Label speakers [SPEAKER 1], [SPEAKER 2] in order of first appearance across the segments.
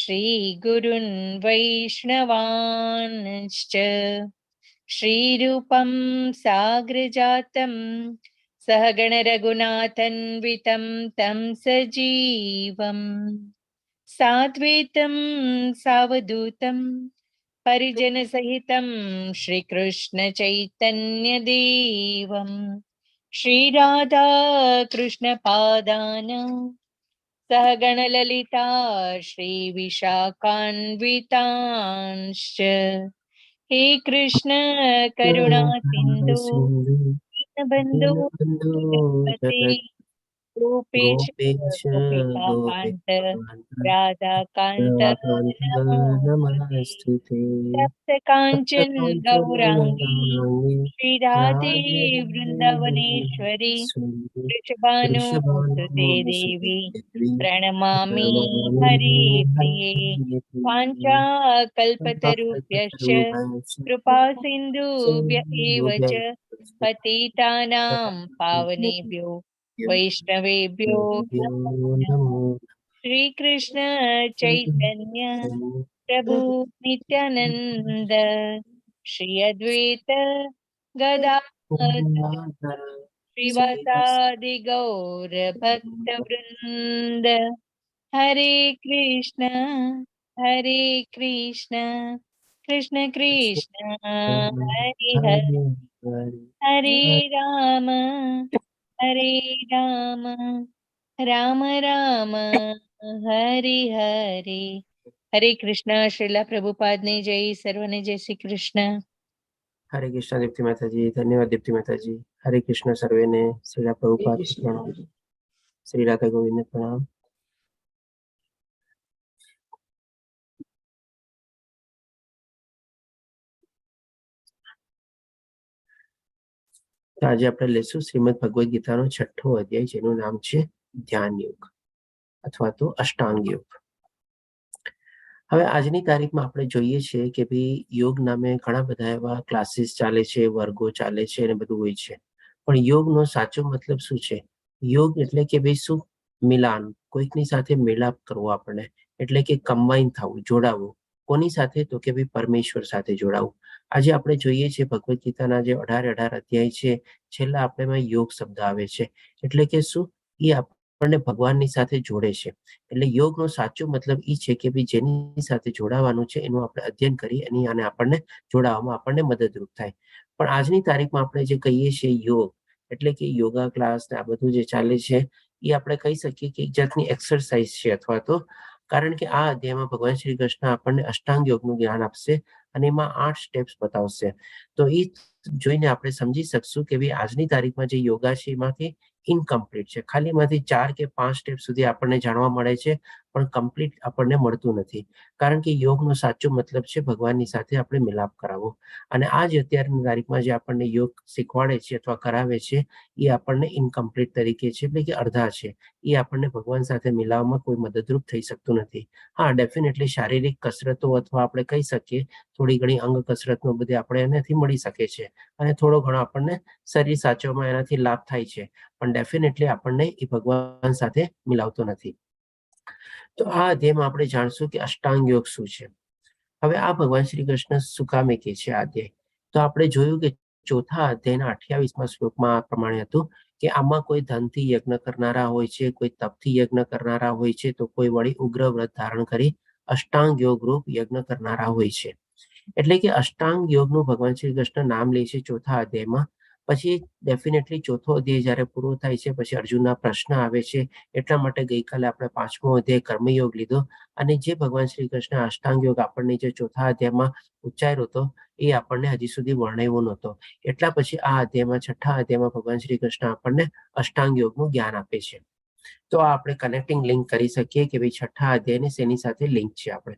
[SPEAKER 1] श्रीगुरुन् वैष्णवांश्च श्रीरूपं साग्रजातं सहगण रघुनाथन्वितं तं सजीवं साद्वैतं सावधूतं परिजनसहितं श्रीकृष्ण चैतन्यदेवं श्रीराधा कृष्णपादान् सहगणललिता श्रीविशाखान्वितांश्च हे कृष्ण करुणा सिन्धु दीनबन्धु जगत्पते गोपेश
[SPEAKER 2] गोपेश
[SPEAKER 1] गोपिकान्त
[SPEAKER 2] गोपिकान्त
[SPEAKER 1] राधाकान्त
[SPEAKER 2] राधाकान्त
[SPEAKER 1] नमोऽस्तुते
[SPEAKER 2] नमस्ते।
[SPEAKER 1] तप्तकाञ्चन
[SPEAKER 2] सप्तकाञ्चन
[SPEAKER 1] गौराङ्गी
[SPEAKER 2] गौराङ्गी
[SPEAKER 1] श्रीराधे
[SPEAKER 2] राधे
[SPEAKER 1] वृन्दावनेश्वरी वृषभानुसुते
[SPEAKER 2] वृषभानुसुते
[SPEAKER 1] देवी
[SPEAKER 2] देवी
[SPEAKER 1] प्रणमामि
[SPEAKER 2] प्रणमामि
[SPEAKER 1] हरिप्रिये
[SPEAKER 2] हरिप्रिये।
[SPEAKER 1] वाञ्छाकल्पतरुभ्यश्च कृपा सिन्धुभ्य एव च पतितानां पावनेभ्यो वैष्णवेभ्यो नमो नमः। श्रीकृष्ण चैतन्य प्रभु नित्यानंद श्री अद्वैत गदाधर श्रीवासादि गौर भक्त वृंद हरे कृष्ण कृष्ण कृष्ण हरे हरे हरे राम राम राम राम हरे हरे। हरे कृष्ण। श्रीला प्रभुपाद ने जय। सर्वने जय श्री कृष्ण।
[SPEAKER 2] हरे कृष्ण दीप्ति माता जी। धन्यवाद दीप्ति माता जी। हरे कृष्ण सर्वे ने। श्रीला प्रभुपाद प्रणाम। श्री राधा गोविंद प्रणाम। आज આપણે લેશું શ્રીમદ ભગવદ ગીતાનો 6ઠો અધ્યાય, જેનું નામ છે ધ્યાન યોગ અથવા તો અષ્ટાંગ યોગ. હવે આજની તારીખમાં આપણે જોઈએ છીએ કે ભાઈ યોગ નામે ઘણા બધા એવા ક્લાસીસ ચાલે છે, વર્ગો ચાલે છે અને બધું હોય છે, પણ યોગનો સાચો મતલબ શું છે? યોગ એટલે કે ભાઈ શું? મિલાન, કોઈકની સાથે મિલાપ કરવો આપણને, એટલે કે કમ્બાઈન થવું, જોડાવું. કોની સાથે? તો કે ભાઈ પરમેશ્વર સાથે જોડાવું. આજે આપણે જોઈએ છીએ ભગવદ ગીતાના જે 18 અધ્યાય છે, છેલ્લા આપણે યોગ શબ્દ આવે છે, એટલે કે શું? એ આપણને ભગવાનની સાથે જોડે છે. એટલે યોગનો સાચો મતલબ એ છે કે ભાઈ જેની સાથે જોડાવાનું છે એનું આપણે અધ્યયન કરી અને આપણને જોડાવામાં આપણને મદદરૂપ થાય. પણ આજની તારીખમાં આપણે જે કહીએ છીએ યોગ, એટલે કે યોગા ક્લાસ ને આ બધું જે ચાલે છે, એ આપણે કહી શકીએ કે એક જાતની એક્સરસાઇઝ છે, અથવા તો કારણ કે આ અધ્યાયમાં ભગવાન શ્રી કૃષ્ણ આપણને અષ્ટાંગ યોગનું જ્ઞાન આપશે અને એમાં 8 સ્ટેપ્સ બતાવશે. તો એ જોઈને આપણે સમજી શકશું કે ભાઈ આજની તારીખમાં જે યોગા છે એમાંથી ઇનકમ્પ્લીટ છે. ખાલી એમાંથી 4 કે 5 સ્ટેપ સુધી આપણને જાણવા મળે છે, પણ કમ્પ્લીટ આપણને મળતું નથી. કારણ કે યોગનો સાચો મતલબ છે ભગવાનની સાથે આપણે મિલાપ કરાવવો. અને આ જ અત્યારની તારીખમાં જે આપણને યોગ શીખવાડે છે અથવા કરાવે છે, એ આપણને ઇનકમ્પ્લીટ તરીકે છે, એટલે કે અડધા છે. એ આપણને ભગવાન સાથે મિલાવવામાં કોઈ મદદરૂપ થઈ શકતું નથી. હા, ડેફિનેટલી શારીરિક કસરતો અથવા આપણે કહી શકીએ થોડી ઘણી અંગ કસરતનો બધી આપણે એનાથી મળી શકે છે, અને થોડો ઘણો આપણને શરીર સાચવવામાં એનાથી લાભ થાય છે, પણ ડેફિનેટલી આપણને એ ભગવાન સાથે મિલાવતો નથી. તો આ અધ્યાયમાં આપણે જાણશું કે અષ્ટાંગ યોગ શું છે. હવે આ ભગવાન શ્રી કૃષ્ણ શું કામે કે છે આ અધ્યાય? તો આપણે જોયું કે ચોથા અધ્યાયના 28મા શ્લોકમાં આ પ્રમાણે હતું કે આમાં કોઈ ધનથી યજ્ઞ કરનારા હોય છે, કોઈ તપથી યજ્ઞ કરનારા હોય છે, તો કોઈ વળી ઉગ્ર વ્રત ધારણ કરી અષ્ટાંગ યોગ રૂપ યજ્ઞ કરનારા હોય છે. એટલે કે અષ્ટાંગ યોગનું ભગવાન શ્રી કૃષ્ણ નામ લે છે ચોથા અધ્યાયમાં. પછી ડેફિનેટલી ચોથો અધ્યાય જ્યારે પૂરો થાય છે પછી અર્જુનના પ્રશ્ન આવે છે. એટલા માટે ગઈકાલે આપણે 5મો અધ્યાય કર્મયોગ લીધો, અને જે ભગવાન શ્રી કૃષ્ણ અષ્ટાંગ યોગ આપણને જે ચોથા અધ્યાયમાં ઉચ્ચાર્યો હતો એ આપણને હજી સુધી વર્ણવ્યો નહોતો. એટલા પછી આ અધ્યાયમાં 6ઠા અધ્યાયમાં ભગવાન શ્રી કૃષ્ણ આપણને અષ્ટાંગ યોગનું જ્ઞાન આપે છે. તો આપણે કનેક્ટિંગ લિંક કરી શકીએ કે ભાઈ 6ઠા અધ્યાયની શેની સાથે લિંક છે આપણે.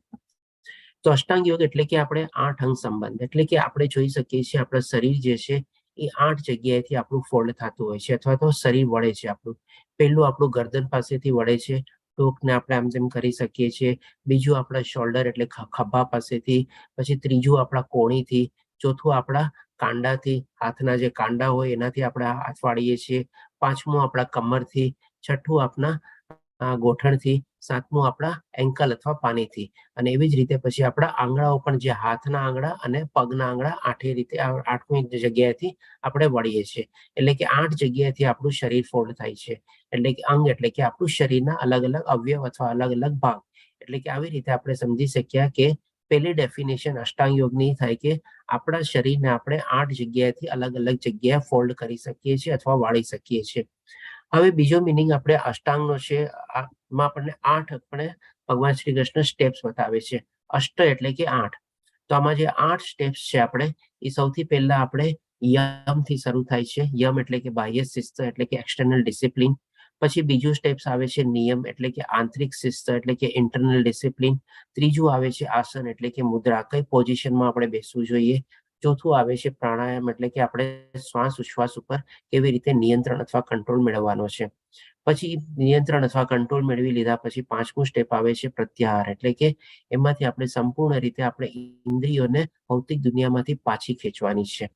[SPEAKER 2] તો અષ્ટાંગ યોગ એટલે કે આપણે 8 અંગ સંબંધ, એટલે કે આપણે જોઈ શકીએ છીએ આપણા શરીર જે છે એ 8 જગ્યાએથી આપણું ફોલ્ડ થતું હોય છે, અથવા તો શરીર વળે છે આપણું. પહેલું આપણું ગરદન પાસેથી વળે છે, ટોકને આપણે આમ તેમ કરી શકીએ છીએ. બીજું આપણા શોલ્ડર એટલે ખભા પાસેથી. પછી ત્રીજું આપણા કોણીથી. ચોથું આપણા કાંડાથી, હાથના જે કાંડા હોય એનાથી આપણે હાથ વાળીએ છીએ. પાંચમું આપણા કમરથી. છઠ્ઠું આપણા ગોઠણથી. સાતમું આપણા એન્કલ અથવા પાનીથી, અને એવી જ રીતે પછી આપણા આંગળાઓ પણ, જે હાથના આંગળા અને પગના આંગળા, આઠે રીતે આઠમી જગ્યાએથી આપણે વળીએ છીએ. એટલે કે 8 જગ્યાએથી આપણું શરીર ફોલ્ડ થાય છે. એટલે કે અંગ એટલે કે આપણું શરીરના અલગ અલગ અવયવ અથવા અલગ અલગ ભાગ. એટલે કે આવી રીતે આપણે સમજી શક્યા કે પહેલી ડેફિનેશન અષ્ટાંગ યોગની થાય કે આપણા શરીરને આપણે 8 જગ્યાએથી અલગ અલગ જગ્યાએ ફોલ્ડ કરી શકીએ છીએ અથવા વાળી શકીએ છીએ. હવે બીજો મિનિંગ આપણે અષ્ટાંગનો છે. આમાં આપણને 8 આપણે ભગવાન શ્રી કૃષ્ણ સ્ટેપ્સ બતાવે છે. અષ્ટ એટલે કે 8. તો આમાં જે 8 સ્ટેપ્સ છે આપણે, એ સૌથી પહેલા આપણે યમથી શરૂ થાય છે. યમ એટલે કે બાહ્ય શિસ્ત એટલે કે એક્સટર્નલ ડિસિપ્લિન. પછી બીજું સ્ટેપ્સ આવે છે નિયમ એટલે કે આંતરિક શિસ્ત એટલે કે ઇન્ટરનલ ડિસિપ્લિન. ત્રીજું આવે છે આસન એટલે કે મુદ્રા, કઈ પોઝિશનમાં આપણે બેસવું જોઈએ. ચોથું આવે છે પ્રાણાયામ એટલે કે આપણે શ્વાસ ઉચ્છ્વાસ ઉપર કેવી રીતે નિયંત્રણ અથવા કંટ્રોલ મેળવવાનો છે. પછી નિયંત્રણ અથવા કંટ્રોલ મેળવી લીધા પછી પાંચમું સ્ટેપ આવે છે પ્રત્યાહાર, એટલે કે એમાંથી આપણે સંપૂર્ણ રીતે આપણે ઇન્દ્રિયોને ભૌતિક દુનિયામાંથી પાછી ખેંચવાની છે.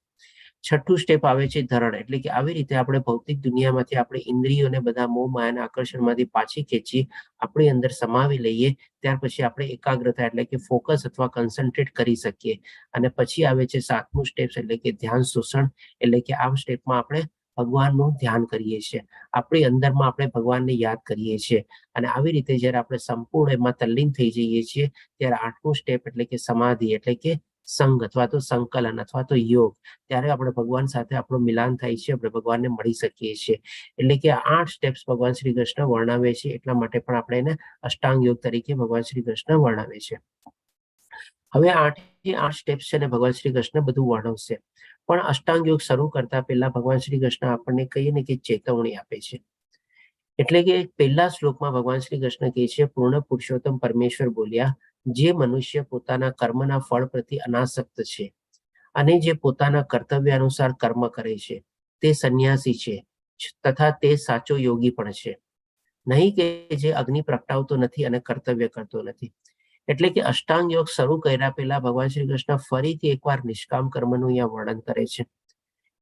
[SPEAKER 2] છઠ્ઠું સ્ટેપ આવે છે ધરણ, એટલે કે આવી રીતે આપણે ભૌતિક દુનિયામાંથી આપણે ઇન્દ્રિયોને બધા મોહ માયાના આકર્ષણમાંથી પાછી ખેંચી આપણી અંદર સમાવી લઈએ. ત્યાર પછી આપણે એકાગ્રતા એટલે કે ફોકસ અથવા કન્સન્ટ્રેટ કરી શકીએ. અને પછી આવે છે સાતમું સ્ટેપ એટલે કે ધ્યાન શોષણ, એટલે કે આ સ્ટેપમાં આપણે ભગવાનનું ધ્યાન કરીએ છીએ. આપણી અંદરમાં આપણે ભગવાનને યાદ કરીએ છીએ. અને આવી રીતે જ્યારે આપણે સંપૂર્ણ એમાં તલ્લીન થઈ જઈએ છીએ ત્યારે આઠમું સ્ટેપ એટલે કે સમાધિ એટલે કે સંગ અથવા તો સંકલન અથવા તો યોગ, ત્યારે આપણે ભગવાન સાથે આપણું મિલાન થાય છે, આપણે ભગવાનને મળી શકીએ છીએ. એટલે કે 8 સ્ટેપ્સ ભગવાન શ્રી કૃષ્ણ વર્ણવે છે, એટલા માટે પણ આપણે એને અષ્ટાંગ યોગ તરીકે ભગવાન શ્રી કૃષ્ણ વર્ણવે છે. હવે 8 સ્ટેપ્સ છે ને ભગવાન શ્રી કૃષ્ણ બધું વર્ણવશે, પણ અષ્ટાંગ યોગ શરૂ કરતા પહેલા ભગવાન શ્રી કૃષ્ણ આપણને કહીએ ને કે ચેતવણી આપે છે. એટલે કે પહેલા શ્લોકમાં ભગવાન શ્રી કૃષ્ણ કહે છે, પૂર્ણ પુરુષોત્તમ પરમેશ્વર બોલ્યા, જે મનુષ્ય પોતાના કર્મના ફળ પ્રતિ અનાસક્ત છે અને જે પોતાના કર્તવ્ય અનુસાર કર્મ કરે છે તે સંન્યાસી છે તથા તે સાચો યોગી પણ છે, નહીં કે જે અગ્નિ પ્રગટાવતો નથી અને કર્તવ્ય કરતો નથી. એટલે કે અષ્ટાંગ યોગ શરૂ કર્યા પહેલા ભગવાન શ્રી કૃષ્ણ ફરીથી એકવાર નિષ્કામ કર્મનું અહીંયા વર્ણન કરે છે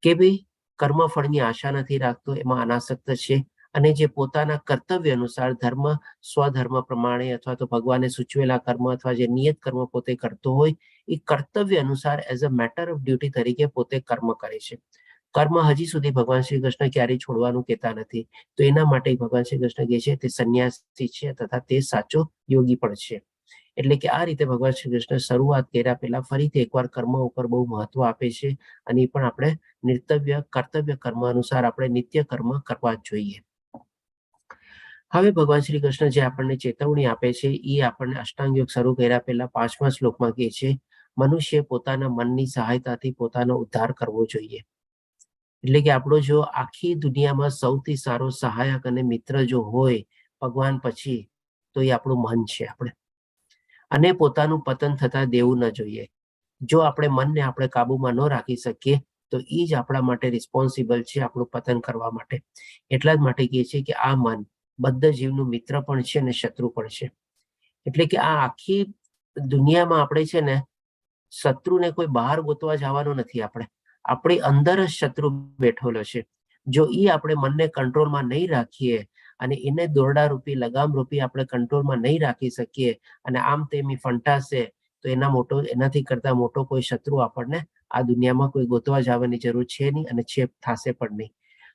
[SPEAKER 2] કે ભાઈ કર્મફળની આશા નથી રાખતો, એમાં અનાસક્ત છે, અને જે પોતાના કર્તવ્ય અનુસાર ધર્મ સ્વધર્મ પ્રમાણે અથવા તો ભગવાને સૂચવેલા કર્મ અથવા જે નિયત કર્મ પોતે કરતો હોય એ કર્તવ્ય અનુસાર as a matter of duty તરીકે પોતે કર્મ કરે છે. કર્મ હજી સુધી ભગવાન શ્રી કૃષ્ણ ક્યારેય છોડવાનું કહેતા નથી. તો એના માટે ભગવાન શ્રી કૃષ્ણ કહે છે તે સંન્યાસી છે તથા તે સાચો યોગી પણ છે. એટલે કે આ રીતે ભગવાન શ્રી કૃષ્ણ શરૂઆત કર્યા પહેલા ફરીથી એકવાર કર્મ ઉપર બહુ મહત્વ આપે છે, અને એ પણ આપણે કર્તવ્ય કર્મ અનુસાર આપણે નિત્ય કર્મ કરવા જ જોઈએ. હવે ભગવાન શ્રી કૃષ્ણ જે આપણને ચેતવણી આપે છે એ આપણને અષ્ટાંગ યોગ શરૂ કર્યા પહેલા 5મા શ્લોકમાં કહે છે, મનુષ્ય પોતાના મનની સહાયતાથી પોતાનો ઉદ્ધાર કરવો જોઈએ. એટલે કે આપણો જો આખી દુનિયામાં સૌથી સારો સહાયક અને મિત્ર જો હોય ભગવાન પછી, તો એ આપણું મન છે. અને પોતાનું પતન થતા દેવું ન જોઈએ. જો આપણે મનને આપણે કાબુમાં ન રાખી શકીએ તો એ જ આપણા માટે રિસ્પોન્સિબલ છે આપણું પતન કરવા માટે. એટલા જ માટે કહે છે કે આ મન બધા જીવનું મિત્ર પણ છે અને શત્રુ પણ છે. એટલે કે આ આખી દુનિયામાં આપણે છે ને શત્રુને કોઈ બહાર ગોતવા જવાનું નથી. આપણી અંદર જ શત્રુ બેઠેલો છે. જો એ આપણે મનને કંટ્રોલમાં નહીં રાખીએ અને એને દોરડા રૂપી લગામ રૂપી આપણે કંટ્રોલમાં નહીં રાખી શકીએ અને આમ તેમ ફંટાશે, તો એનાથી કરતા મોટો કોઈ શત્રુ આપણને આ દુનિયામાં કોઈ ગોતવા જવાની જરૂર છે નહીં અને છે થશે પણ નહીં.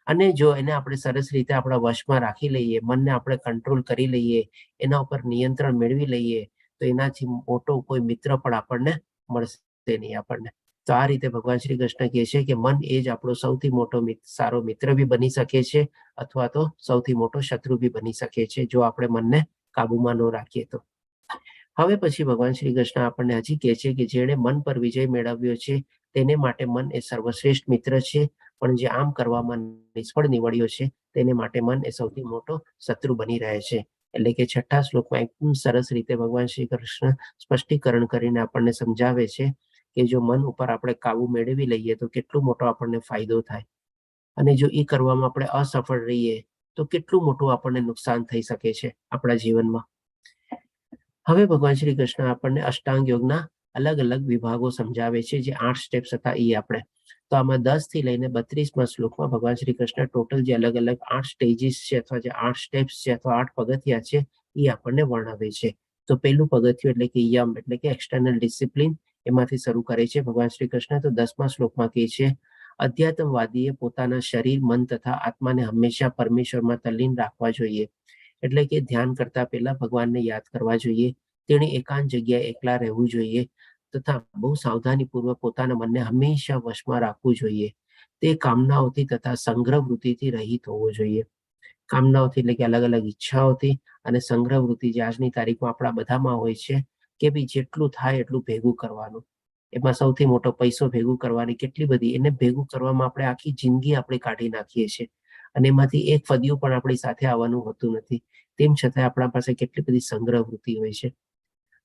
[SPEAKER 2] અને જો એને આપણે સરસ રીતે આપણા વશમાં રાખી લઈએ, મનને આપણે કંટ્રોલ કરી લઈએ, એના ઉપર નિયંત્રણ મેળવી લઈએ, તો એનાથી મોટો કોઈ મિત્ર પણ આપણને મળશે નહીં આપણને. તો આ રીતે ભગવાન શ્રી કૃષ્ણ કહે છે કે મન એ જ આપણો સૌથી મોટો સારો મિત્ર બી બની શકે છે અથવા તો સૌથી મોટો શત્રુ બી બની શકે છે, જો આપણે મનને કાબુમાં ન રાખીએ તો. હવે પછી ભગવાન શ્રી કૃષ્ણ આપણને હજી કહે છે કે જેણે મન પર વિજય મેળવ્યો છે તેને માટે મન એ સર્વશ્રેષ્ઠ મિત્ર છે, પણ જે આમ કરવામાં નિષ્ફળ નીવડ્યો છે તેને માટે મન એ સૌથી મોટો શત્રુ બની રહે છે. એટલે કે 6થા શ્લોકમાં એકદમ સરસ રીતે ભગવાન શ્રી કૃષ્ણ સ્પષ્ટીકરણ કરીને આપણને સમજાવે છે કે જો મન ઉપર આપણે કાબુ મેળવી લઈએ તો કેટલો મોટો આપણને ફાયદો થાય, અને જો એ કરવામાં આપણે અસફળ રહીએ તો કેટલું મોટું આપણને નુકસાન થઈ શકે છે આપણા જીવનમાં. હવે ભગવાન શ્રી કૃષ્ણ આપણને અષ્ટાંગ યોગના અલગ અલગ વિભાગો સમજાવે છે, જે 8 સ્ટેપ્સ હતા એ આપણે. તો આમાં 10 થી લઈને 32મા શ્લોકમાં ભગવાન શ્રી કૃષ્ણ ટોટલ જે અલગ અલગ 8 સ્ટેજીસ છે અથવા જે 8 સ્ટેપ્સ છે અથવા 8 પગથિયા છે એ આપણને વર્ણવે છે. તો પહેલું પગથિયું એટલે કે યમ એટલે કે એક્સટર્નલ ડિસિપ્લિન એમાંથી શરૂ કરે છે ભગવાન શ્રી કૃષ્ણ. તો 10મા શ્લોકમાં કહે છે, અધ્યાત્મવાદીએ પોતાના શરીર, મન તથા આત્માને હંમેશા પરમેશ્વરમાં તલ્લીન રાખવા જોઈએ. એટલે કે ધ્યાન કરતા પહેલા ભગવાનને યાદ કરવા જોઈએ. તેણે એકાંત જગ્યાએ એકલા રહેવું જોઈએ તથા બહુ સાવધાનીપૂર્વક પોતાના મનને હંમેશા વશમાં રાખવું જોઈએ. તે કામનાઓથી તથા સંગ્રહ વૃત્તિથી રહિત હોવો જોઈએ. કામનાઓથી એટલે કે અલગ અલગ ઈચ્છાઓથી અને સંગ્રહ વૃત્તિ જે આજની તારીખમાં આપણા બધામાં હોય છે કે ભાઈ જેટલું થાય એટલું ભેગું કરવાનું. એમાં સૌથી મોટો પૈસો ભેગું કરવાની કેટલી બધી, એને ભેગું કરવામાં આપણે આખી જિંદગી આપણે કાઢી નાખીએ છીએ અને એમાંથી એક ફદિયું પણ આપણી સાથે આવવાનું હોતું નથી. તેમ છતાં આપણા પાસે કેટલી બધી સંગ્રહ વૃત્તિ હોય છે.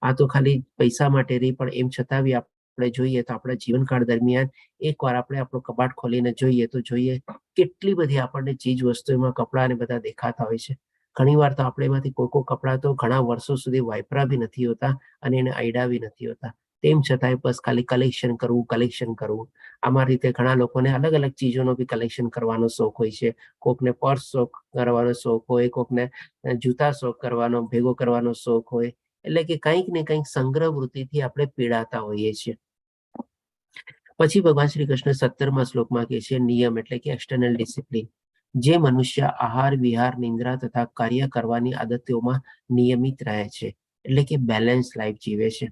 [SPEAKER 2] આ તો ખાલી પૈસા માટે રહી, પણ એમ છતાં બી આપણે જોઈએ તો આપણા જીવનકાળ દરમિયાન એકવાર આપણે આપણું કબાટ ખોલીને જોઈએ તો જોઈએ કેટલી બધી આપણને ચીજ વસ્તુઓમાં કપડાં ને બધા દેખાતા હોય છે. ઘણી વાર તો આપણે એમાંથી કોઈ કપડાં તો ઘણા વર્ષો સુધી વાપરા બી નથી હોતા અને એને અયડા બી નથી હોતા. તેમ છતાંય બસ ખાલી કલેક્શન કરવું. આમાં રીતે ઘણા લોકોને અલગ અલગ ચીજોનો બી કલેક્શન કરવાનો શોખ હોય છે. કોકને પર્સ શોખ કરવાનો શોખ હોય, કોકને જૂતા શોખ કરવાનો, ભેગો કરવાનો શોખ હોય. એટલે કે કંઈક ને કંઈક સંગ્રહ વૃત્તિથી આપણે પીડાતા હોઈએ છીએ. પછી ભગવાન શ્રી કૃષ્ણ 17મા શ્લોકમાં કહે છે, નિયમ એટલે કે એક્સટર્નલ ડિસિપ્લિન. જે મનુષ્ય આહાર, વિહાર, નિંદ્રા તથા કાર્ય કરવાની આદતોમાં નિયમિત રહે છે, એટલે કે બેલેન્સ લાઈફ જીવે છે.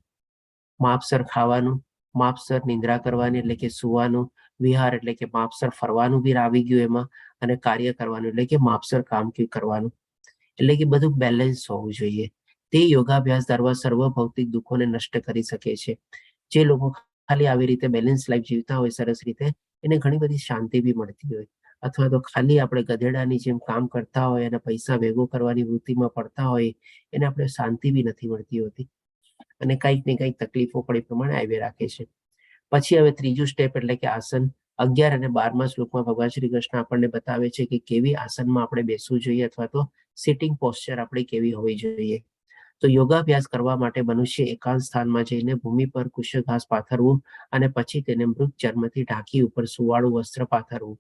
[SPEAKER 2] માપસર ખાવાનું, માપસર નિંદ્રા કરવાની એટલે કે સુવાનું, વિહાર એટલે કે માપસર ફરવાનું બી આવી ગયું એમાં, અને કાર્ય કરવાનું એટલે કે માપસર કામ કરવાનું. એટલે કે બધું બેલેન્સ હોવું જોઈએ. તે યોગાભ્યાસ દ્વારા સર્વ ભૌતિક દુઃખોને નષ્ટ કરી શકે છે. જે લોકો ખાલી આવી રીતે બેલેન્સ લાઈફ જીવતા હોય સરસ રીતે, એને ઘણી બધી શાંતિ બી મળતી હોય. અથવા તો ખાલી આપણે ગધેડાની જેમ કામ કરતા હોય અને પૈસા ભેગો કરવાની વૃત્તિમાં પડતા હોય, એને આપણે શાંતિ બી નથી મળતી હોતી અને કંઈક ને કંઈક તકલીફો પણ એ પ્રમાણે આવી રાખે છે. પછી હવે ત્રીજું સ્ટેપ એટલે કે આસન. 11 અને 12મા શ્લોકમાં ભગવાન શ્રી કૃષ્ણ આપણને બતાવે છે કે કેવી આસનમાં આપણે બેસવું જોઈએ અથવા તો સિટિંગ પોસ્ચર આપણી કેવી હોવી જોઈએ. તો યોગાભ્યાસ કરવા માટે મનુષ્ય એકાંત સ્થાનમાં જઈને ભૂમિ પર કુશ ઘાસ પાથરવું અને પછી તેને મૃત ચર્મથી ઢાંકી ઉપર સુવાળું વસ્ત્ર પાથરવું.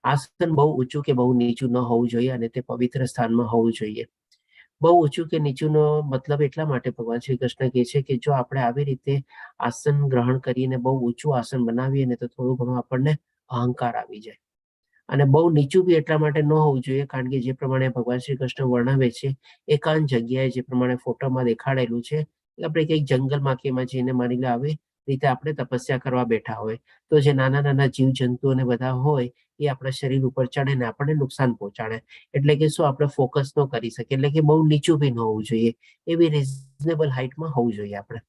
[SPEAKER 2] આસન બહુ ઊંચું કે બહુ નીચું ન હોવું જોઈએ અને તે પવિત્ર સ્થાનમાં હોવું જોઈએ. બહુ ઊંચું કે નીચુંનો મતલબ એટલા માટે ભગવાન શ્રી કૃષ્ણ કહે છે કે જો આપણે આવી રીતે આસન ગ્રહણ કરીને બહુ ઊંચું આસન બનાવીએ ને તો થોડું ઘણું આપણને અહંકાર આવી જાય. અને બહુ નીચું બી એટલા માટે ન હોવું જોઈએ કારણ કે જે પ્રમાણે ભગવાન શ્રી કૃષ્ણ વર્ણવે છે એકાંત જગ્યાએ જે પ્રમાણે ફોટોમાં દેખાડેલું છે, આપણે કંઈક જંગલમાં કે એમાં જઈને માની લો આવી રીતે આપણે તપસ્યા કરવા બેઠા હોય તો જે નાના નાના જીવ જંતુઓ ને બધા હોય એ આપણા શરીર ઉપર ચડે ને આપણને નુકસાન પહોંચાડે. એટલે કે શું આપણે ફોકસ ન કરી શકીએ. એટલે કે બહુ નીચું બી ન હોવું જોઈએ, એવી રિઝનેબલ હાઇટમાં હોવું જોઈએ આપણે.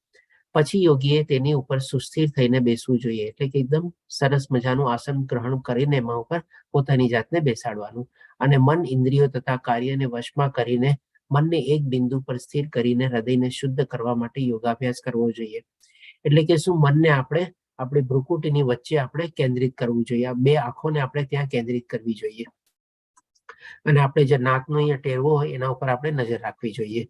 [SPEAKER 2] પછી યોગીએ તેની ઉપર સુસ્થિર થઈને બેસવું જોઈએ. એટલે કે એકદમ સરસ મજાનું આસન ગ્રહણ કરીને એમાં ઉપર પોતાની જાતને બેસાડવાનું અને મન, ઇન્દ્રિયો તથા કાર્યને વશમાં કરીને મનને એક બિંદુ પર સ્થિર કરીને હૃદયને શુદ્ધ કરવા માટે યોગાભ્યાસ કરવો જોઈએ. એટલે કે શું મનને આપણે આપણી ભ્રુકુટીની વચ્ચે આપણે કેન્દ્રિત કરવું જોઈએ. આ બે આંખોને આપણે ત્યાં કેન્દ્રિત કરવી જોઈએ અને આપણે જે નાકનો અહીંયા ટેરવો હોય એના ઉપર આપણે નજર રાખવી જોઈએ.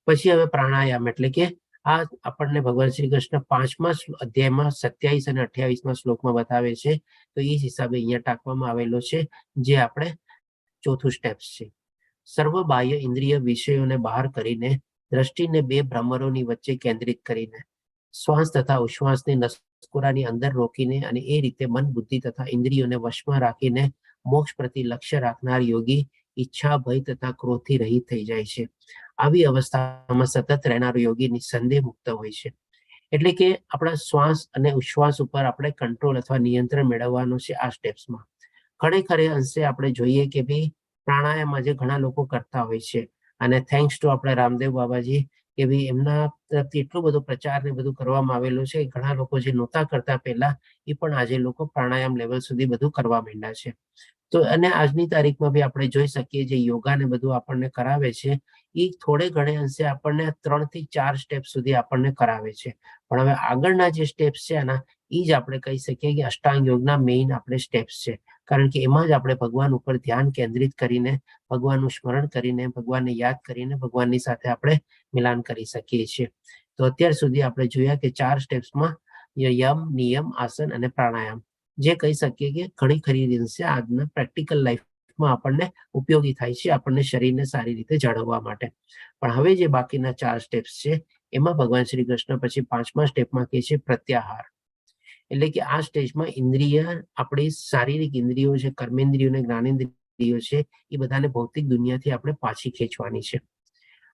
[SPEAKER 2] પછી હવે પ્રાણાયામ એટલે કે આ આપણને ભગવાન શ્રી કૃષ્ણ 5મા અધ્યાયમાં 27 અને 28મા શ્લોકમાં બતાવે છે. તો એ જ હિસાબે અહીંયા ટાંકવામાં આવેલો છે, જે આપણે ચોથું સ્ટેપ્સ છે. સર્વ બાહ્ય ઇન્દ્રિય વિષયોને બહાર કરીને દ્રષ્ટિને બે ભ્રમરોની વચ્ચે કેન્દ્રિત કરીને શ્વાસ તથા ઉશ્વાસને નસકોરાની અંદર રોકીને અને એ રીતે મન, બુદ્ધિ તથા ઇન્દ્રિયોને વશમાં રાખીને મોક્ષ પ્રતિ લક્ષ્ય રાખનાર યોગી ઈચ્છા, ભય તથા ક્રોધથી રહિત થઈ જાય છે. આવી અવસ્થામાં સતત રહેનાર યોગી નિસંદેહ મુક્ત હોય છે. એટલે કે આપણા શ્વાસ અને ઉશ્વાસ ઉપર આપણે કંટ્રોલ અથવા નિયંત્રણ મેળવવાનું છે આ સ્ટેપ્સમાં. ખરેખર અંશે આપણે જોઈએ કે ભાઈ પ્રાણાયામ આજે ઘણા લોકો કરતા હોય છે અને થેન્ક્સ ટુ આપણે રામદેવ બાબાજી કે ભાઈ એમના તરફથી એટલો બધો પ્રચાર ને બધું કરવામાં આવેલું છે. ઘણા લોકો જે નહોતા કરતા પહેલા એ પણ આજે લોકો પ્રાણાયામ લેવલ સુધી બધું કરવા માંડ્યા છે. તો અને આજની તારીખમાં બી આપણે જોઈ શકીએ જે યોગા ને બધું આપણને કરાવે છે એ થોડે ઘણે અંશે આપણને 3 થી 4 સ્ટેપ સુધી આપણને કરાવે છે. પણ હવે આગળના જે સ્ટેપ્સ છે આના એ જ આપણે કહી શકીએ કે અષ્ટાંગ યોગના મેઇન આપણે સ્ટેપ્સ છે. કારણ કે એમાં જ આપણે ભગવાન ઉપર ધ્યાન કેન્દ્રિત કરીને ભગવાનનું સ્મરણ કરીને ભગવાનને યાદ કરીને ભગવાનની સાથે આપણે મિલાન કરી શકીએ છીએ. તો અત્યાર સુધી આપણે જોયા કે 4 સ્ટેપ્સમાં યમ, નિયમ, આસન અને પ્રાણાયામ જે કહી શકીએ કે ઘણી ખરી રીતે આજના પ્રેક્ટિકલ લાઈફમાં અર્થમાં આપણને ઉપયોગી થાય છે, આપણને શરીરને સારી રીતે જાળવવા માટે. પણ હવે જે બાકીના 4 સ્ટેપ્સ છે એમાં ભગવાન શ્રી કૃષ્ણ પછી 5મા સ્ટેપમાં કહે છે પ્રત્યાહાર. એટલે કે આ સ્ટેજમાં ઇન્દ્રિય, આપણી શારીરિક ઇન્દ્રિયો છે, કર્મેન્દ્રિયો અને જ્ઞાનેન્દ્રિયો છે, એ બધાને ભૌતિક દુનિયાથી આપણે પાછી ખેંચવાની છે.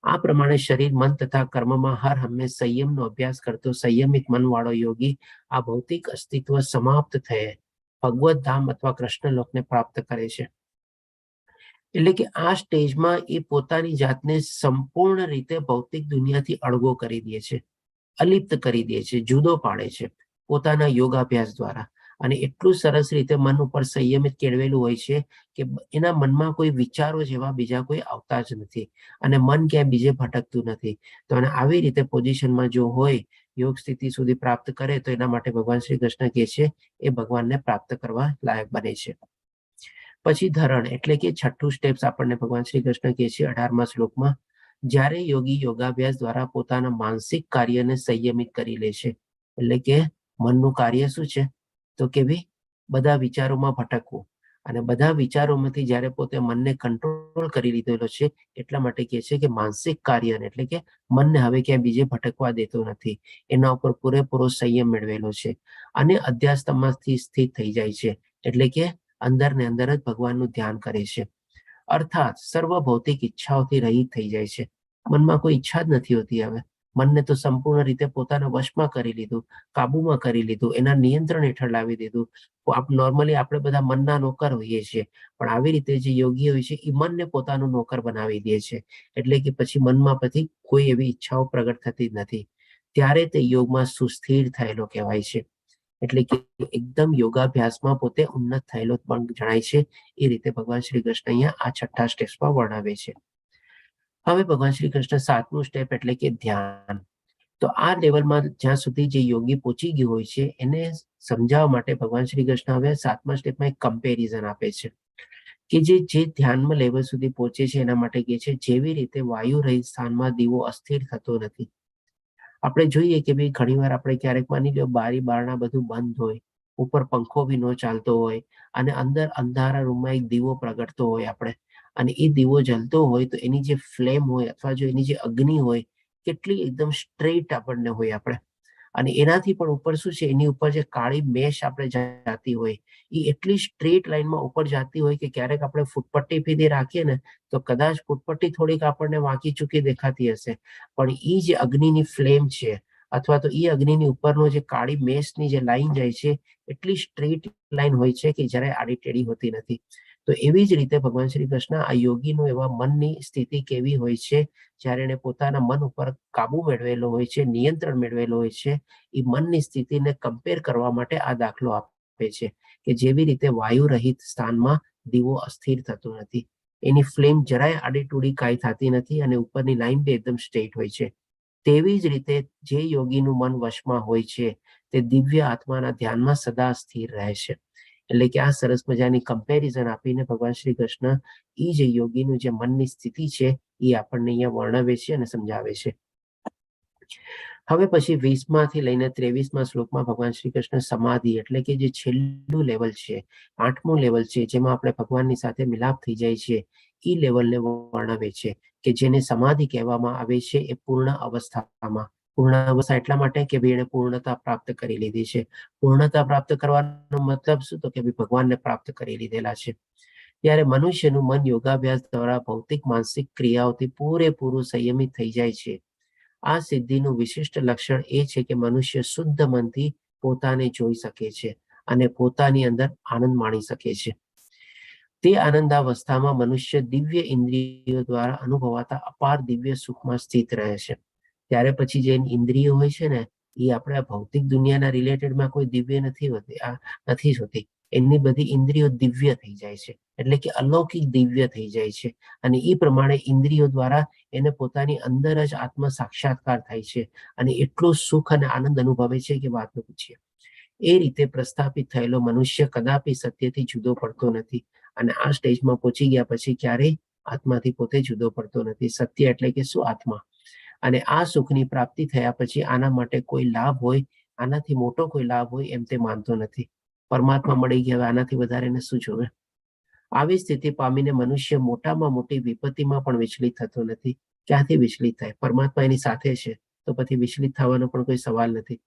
[SPEAKER 2] આ પ્રમાણે શરીર, મન તથા કર્મમાં હર હંમેશ સંયમનો અભ્યાસ કરતો સંયમિત મનવાળો યોગી આ ભૌતિક અસ્તિત્વ સમાપ્ત થયે ભગવત ધામ અથવા કૃષ્ણ લોકને પ્રાપ્ત કરે છે. એટલે કે આ સ્ટેજમાં એ પોતાની જાતને સંપૂર્ણ રીતે ભૌતિક દુનિયાથી અળગો કરી દે છે, અલિપ્ત કરી દે છે, જુદો પાડે છે પોતાના યોગાભ્યાસ દ્વારા. અને એટલું સરસ રીતે મન ઉપર સંયમિત કેળવેલું હોય છે કે એના મનમાં કોઈ વિચારો જેવા બીજા કોઈ આવતા જ નથી અને મન ક્યાંય બીજે ભટકતું નથી. તો અને આવી રીતે પોઝિશનમાં જો હોય, યોગ સ્થિતિ સુધી પ્રાપ્ત કરે, તો એના માટે ભગવાન શ્રી કૃષ્ણ કહે છે એ ભગવાનને પ્રાપ્ત કરવા લાયક બને છે. પછી ધરણ, એટલે કે 6થું સ્ટેપ્સ આપણને ભગવાન શ્રી કૃષ્ણ કહે છે 18મા શ્લોકમાં, જ્યારે યોગી યોગાભ્યાસ દ્વારા પોતાના માનસિક કાર્યને સંયમિત કરી લે છે. એટલે કે મનનું કાર્ય શું છે? તો કે ભાઈ બધા વિચારોમાં ભટકવું, અને બધા વિચારોમાંથી જ્યારે પોતે મનને કંટ્રોલ કરી લીધેલો છે, એટલા માટે કહે છે કે માનસિક કાર્યને, એટલે કે મનને હવે ક્યાંય બીજે ભટકવા દેતો નથી, એના ઉપર પૂરેપૂરો સંયમ મેળવેલો છે અને અધ્યાસમાંથી સ્થિત થઈ જાય છે. એટલે કે અંદર ને અંદર જ ભગવાનનું ધ્યાન કરે છે. અર્થાત સર્વ ભૌતિક ઈચ્છાઓથી રહિત થઈ જાય છે. મનમાં કોઈ ઈચ્છા જ નથી હોતી. હવે મનને તો સંપૂર્ણ રીતે પોતાના વશમાં કરી લીધું, કાબુમાં કરી લીધું, એના નિયંત્રણ હેઠળ લાવી દીધું. નોર્મલી આપણે બધા મનના નોકર હોઈએ છીએ, પણ આવી રીતે જે યોગી હોય છે એ મનને પોતાનું નોકર બનાવી દે છે. એટલે કે પછી મનમાં પછી કોઈ એવી ઈચ્છાઓ પ્રગટ થતી જ નથી. ત્યારે તે યોગમાં સુસ્થિર થયેલો કહેવાય છે. એટલે કે એકદમ યોગાભ્યાસમાં પોતે ઉન્નત થયેલો પણ જણાય છે. એ રીતે ભગવાન શ્રી કૃષ્ણ અહીંયા આ 6થા સ્ટેપ્સમાં વર્ણવે છે. હવે ભગવાન શ્રી કૃષ્ણ 7મું સ્ટેપ એટલે કે ધ્યાન. તો આ લેવલમાં જ્યાં સુધી જે યોગી પહોંચી ગયો હોય છે, એને સમજાવવા માટે ભગવાન શ્રી કૃષ્ણ હવે 7મા સ્ટેપમાં એક કમ્પેરિઝન આપે છે કે જે ધ્યાનમાં લેવલ સુધી પહોંચે છે એના માટે કહે છે, જેવી રીતે વાયુ રહિત સ્થાનમાં દીવો અસ્થિર થતો નથી. આપણે જોઈએ કે ભાઈ ઘણીવાર આપણે ક્યારેક માની લો બારી બારણા બધું બંધ હોય, ઉપર પંખો બી ન ચાલતો હોય અને અંદર અંધારા રૂમમાં એક દીવો પ્રગટતો હોય આપણે, અને એ દીવો જલતો હોય તો એની જે ફ્લેમ હોય અથવા જો એની જે અગ્નિ હોય, કેટલી એકદમ સ્ટ્રેટ આપણને હોય આપણે, અને એનાથી પણ ઉપર શું છે, એની ઉપર જે કાળી મેશ આપણે જાતી હોય એ એટલી સ્ટ્રેટ લાઈનમાં ઉપર જાતી હોય કે ક્યારેક આપણે ફૂટપટ્ટી ફીધી રાખીએ ને તો કદાચ ફૂટપટ્ટી થોડીક આપણને વાંકી ચૂકી દેખાતી હશે, પણ એ જે અગ્નિની ફ્લેમ છે અથવા તો એ અગ્નિની ઉપરનો જે કાળી મેશની જે લાઈન જાય છે, એટલી સ્ટ્રેટ લાઈન હોય છે કે જરાય આડી ટેડી હોતી નથી. તો એવી જ રીતે ભગવાન શ્રી કૃષ્ણ આ યોગીનો એવા મનની સ્થિતિ કેવી હોય છે, જ્યારે એને પોતાના મન ઉપર કાબુ મેળવેલો હોય છે, નિયંત્રણ મેળવેલો હોય છે, એ મનની સ્થિતિને કમ્પેર કરવા માટે આ દાખલો આપે છે કે જેવી રીતે વાયુ રહિત સ્થાનમાં દીવો અસ્થિર થતો નથી, એની ફ્લેમ જરાય આડીટૂડી કાંઈ થતી નથી અને ઉપરની લાઈન બી એકદમ સ્ટ્રેટ હોય છે. તેવી જ રીતે જે યોગીનું મન વશમાં હોય છે તે દિવ્ય આત્માના ધ્યાનમાં સદા સ્થિર રહે છે. એટલે કે આ સરસ મજાની કમ્પેરિઝન આપીને ભગવાન શ્રી કૃષ્ણ એ જે યોગીનું જે મનની સ્થિતિ છે એ આપણને અહીંયા વર્ણવે છે અને સમજાવે છે. હવે પછી 20માંથી લઈને 23મા શ્લોકમાં ભગવાન શ્રી કૃષ્ણ સમાધિ, એટલે કે જે છેલ્લું લેવલ છે, 8મું લેવલ છે, જેમાં આપણે ભગવાનની સાથે મિલાપ થઈ જાય છે, એ લેવલને વર્ણવે છે કે જેને સમાધિ કહેવામાં આવે છે. એ પૂર્ણ અવસ્થામાં, પૂર્ણ અવસ્થા એટલા માટે કે ભાઈ એને પૂર્ણતા પ્રાપ્ત કરી લીધી છે. પૂર્ણતા પ્રાપ્ત કરવાનો મતલબ શું? તો કે ભાઈ ભગવાનને પ્રાપ્ત કરી લીધેલા છે. ત્યારે મનુષ્યનું મન યોગાભ્યાસ દ્વારા ભૌતિક માનસિક ક્રિયાઓથી પૂરેપૂરું સંયમિત થઈ જાય છે. આ સિદ્ધિનું વિશિષ્ટ લક્ષણ એ છે કે મનુષ્ય શુદ્ધ મનથી પોતાને જોઈ શકે છે અને પોતાની અંદર આનંદ માણી શકે છે. તે આનંદાવસ્થામાં મનુષ્ય દિવ્ય ઇન્દ્રિયો દ્વારા અનુભવાતા અપાર દિવ્ય સુખમાં સ્થિત રહે છે. ત્યારે પછી જે ઇન્દ્રિયો હોય છે ને, એ આપણે ભૌતિક દુનિયાના રિલેટેડમાં કોઈ દિવ્ય નથી હોતી. એની બધી ઇન્દ્રિયો દિવ્ય થઈ જાય છે, એટલે કે અલૌકિક દિવ્ય થઈ જાય છે, અને એ પ્રમાણે ઇન્દ્રિયો દ્વારા એને પોતાની અંદર જ આત્મ સાક્ષાત્કાર થાય છે અને એટલો સુખ અને આનંદ અનુભવે છે કે વાત ન પૂછીએ. એ રીતે પ્રસ્થાપિત થયેલો મનુષ્ય કદાપી સત્યથી જુદો પડતો નથી, અને આ સ્ટેજમાં પહોંચી ગયા પછી ક્યારેય આત્માથી પોતે જુદો પડતો નથી. સત્ય એટલે કે શું? આત્મા. અને આ સુખની પ્રાપ્તિ થયા પછી આના માટે કોઈ લાભ હોય, આનાથી મોટો કોઈ લાભ હોય એમ તે માનતો નથી. પરમાત્મા મળી ગયા, આનાથી વધારે એને શું જોવે? આવી સ્થિતિ પામીને મનુષ્ય મોટામાં મોટી વિપત્તિમાં પણ વિચલિત થતો નથી. ક્યાંથી વિચલિત થાય? પરમાત્મા એની સાથે છે તો પછી વિચલિત થવાનો પણ કોઈ સવાલ નથી.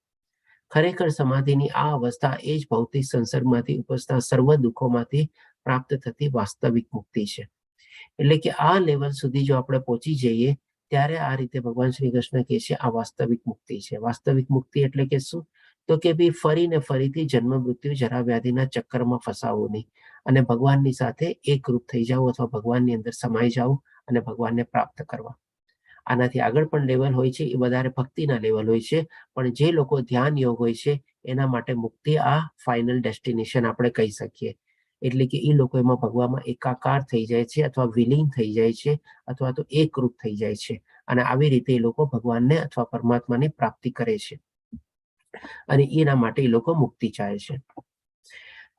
[SPEAKER 2] ખરેખર સમાધિની આ અવસ્થા એ જ ભૌતિક સંસર્ગમાંથી ઉપજતા સર્વ દુઃખોમાંથી પ્રાપ્ત થતી વાસ્તવિક મુક્તિ છે. એટલે કે આ લેવલ સુધી જો આપણે પહોંચી જઈએ ત્યારે આ રીતે ભગવાન શ્રી કૃષ્ણ કહે છે આ વાસ્તવિક મુક્તિ છે. વાસ્તવિક મુક્તિ એટલે કે શું? તો કે ભાઈ ફરીને ફરીથી જન્મ મૃત્યુ જરા વ્યાધિના ચક્કરમાં ફસાવવું નહીં અને ભગવાનની સાથે એકરૂપ થઈ જાવ અથવા ભગવાનની અંદર સમાઈ જાવ અને ભગવાનને પ્રાપ્ત કરવા. આનાથી આગળ પણ લેવલ હોય છે, એ વધારે ભક્તિના લેવલ હોય છે, પણ જે લોકો ધ્યાન યોગ હોય છે એના માટે મુક્તિ આ ફાઇનલ ડેસ્ટિનેશન આપણે કહી શકીએ. એટલે કે એ લોકો એમાં ભગવાનમાં એકાકાર થઈ જાય છે અથવા વિલીન થઈ જાય છે અથવા તો એકરૂપ થઈ જાય છે અને આવી રીતે એ લોકો ભગવાનને અથવા પરમાત્માની પ્રાપ્તિ કરે છે અને એના માટે એ લોકો મુક્તિ ચાહે છે.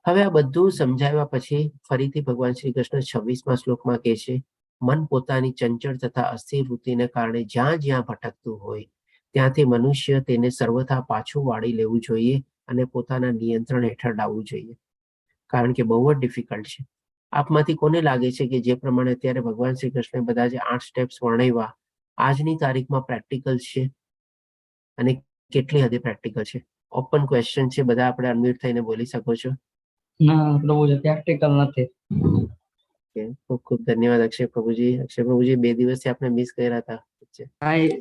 [SPEAKER 2] હવે આ બધું સમજાવ્યા પછી ફરીથી ભગવાન શ્રી કૃષ્ણ 26મા શ્લોકમાં કહે છે, મન પોતાની ચંચળ તથા અસ્થિર વૃત્તિને કારણે જ્યાં જ્યાં ભટકતું હોય ત્યાંથી મનુષ્ય તેને સર્વથા પાછું વાળી લેવું જોઈએ અને પોતાના નિયંત્રણ હેઠળ લાવવું જોઈએ. કારણ કે બહુ જ ડિફિકલ્ટ છે. આપમાંથી કોને લાગે છે કે જે પ્રમાણે અત્યારે ભગવાન શ્રી કૃષ્ણે બધા જે 8 સ્ટેપ્સ વર્ણવ્યા આજની તારીખમાં પ્રેક્ટિકલ છે અને કેટલી હદે પ્રેક્ટિકલ છે? ઓપન ક્વેશ્ચન છે, બધા આપણે અનમ્યુટ થઈને બોલી શકો છો.
[SPEAKER 3] ના પ્રભુજી પ્રેક્ટિકલ નથી.
[SPEAKER 2] ખૂબ ખૂબ ધન્યવાદ અક્ષય પ્રભુજી. અક્ષય પ્રભુજી 2 દિવસથી આપણે મિસ કર્યા હતા.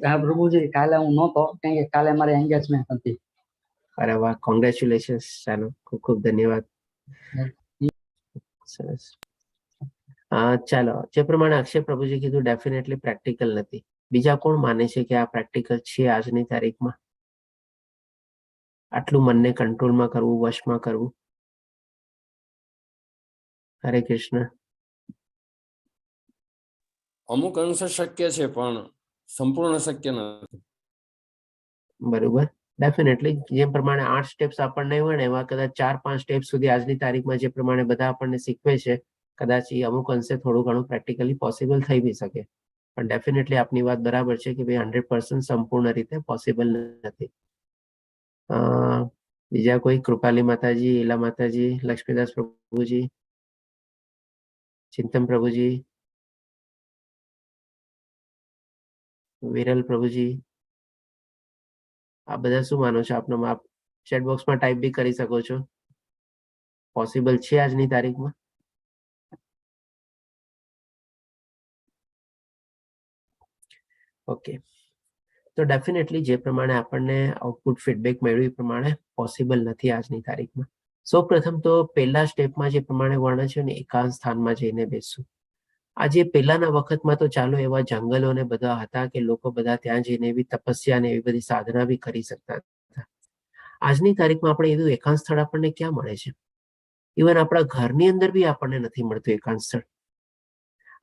[SPEAKER 3] હા પ્રભુજી કાલે હું નહોતો કેમ કે કાલે મારી એન્ગેજમેન્ટ હતી.
[SPEAKER 2] અરે વાહ, કોંગ્રેચ્યુલેશન્સ. ચાલો ખૂબ ખૂબ ધન્યવાદ. સરસ. ચાલો, જે પ્રમાણે અક્ષય પ્રભુજી કીધું ડેફિનેટલી પ્રેક્ટિકલ નથી. બીજા કોણ માને છે કે આ પ્રેક્ટિકલ છે આજની તારીખમાં? આટલું મનને કંટ્રોલમાં કરવું, વશમાં કરવું. હરે કૃષ્ણ.
[SPEAKER 4] અમુક અંશે શક્ય છે પણ સંપૂર્ણ શક્ય નથી.
[SPEAKER 2] બરોબર. ડેફિનેટલી જે પ્રમાણે 8 સ્ટેપ્સ આપણને હોય ને એવા કદાચ 4-5 સ્ટેપ સુધી આજની તારીખમાં જે પ્રમાણે બધા આપણને શીખવે છે કદાચ એ અમુક અંશે થોડું ઘણું પ્રેક્ટિકલી પોસિબલ થઈ બી શકે, પણ ડેફિનેટલી આપની વાત બરાબર છે કે ભાઈ 100% સંપૂર્ણ રીતે પોસિબલ નથી. બીજા કોઈ? કૃપાલી માતાજી, ઈલા માતાજી, લક્ષ્મીદાસ પ્રભુજી, ચિંતન પ્રભુજી, વિરલ પ્રભુજી, આ બધા શું માનો છો આપનો? આપ ચેટ બોક્સમાં ટાઈપ બી કરી શકો છો. પોસિબલ છે આજની તારીખમાં? ઓકે, તો ડેફિનેટલી જે પ્રમાણે આપણને આઉટપુટ ફીડબેક મળ્યું એ પ્રમાણે પોસિબલ નથી આજની તારીખમાં. સૌ પ્રથમ તો પહેલા સ્ટેપમાં જે પ્રમાણે વર્ણન છે ને એકાંત સ્થાનમાં જઈને બેસવું. આજે પહેલાના વખતમાં તો ચાલો એવા જંગલો ને બધા હતા કે લોકો બધા ત્યાં જઈને એવી તપસ્યા ને એવી બધી સાધના બી કરી શકતા હતા. આજની તારીખમાં આપણે એવું એકાંત સ્થળ આપણને ક્યાં મળે છે? ઇવન આપણા ઘરની અંદર બી આપણને નથી મળતું એકાંત સ્થળ.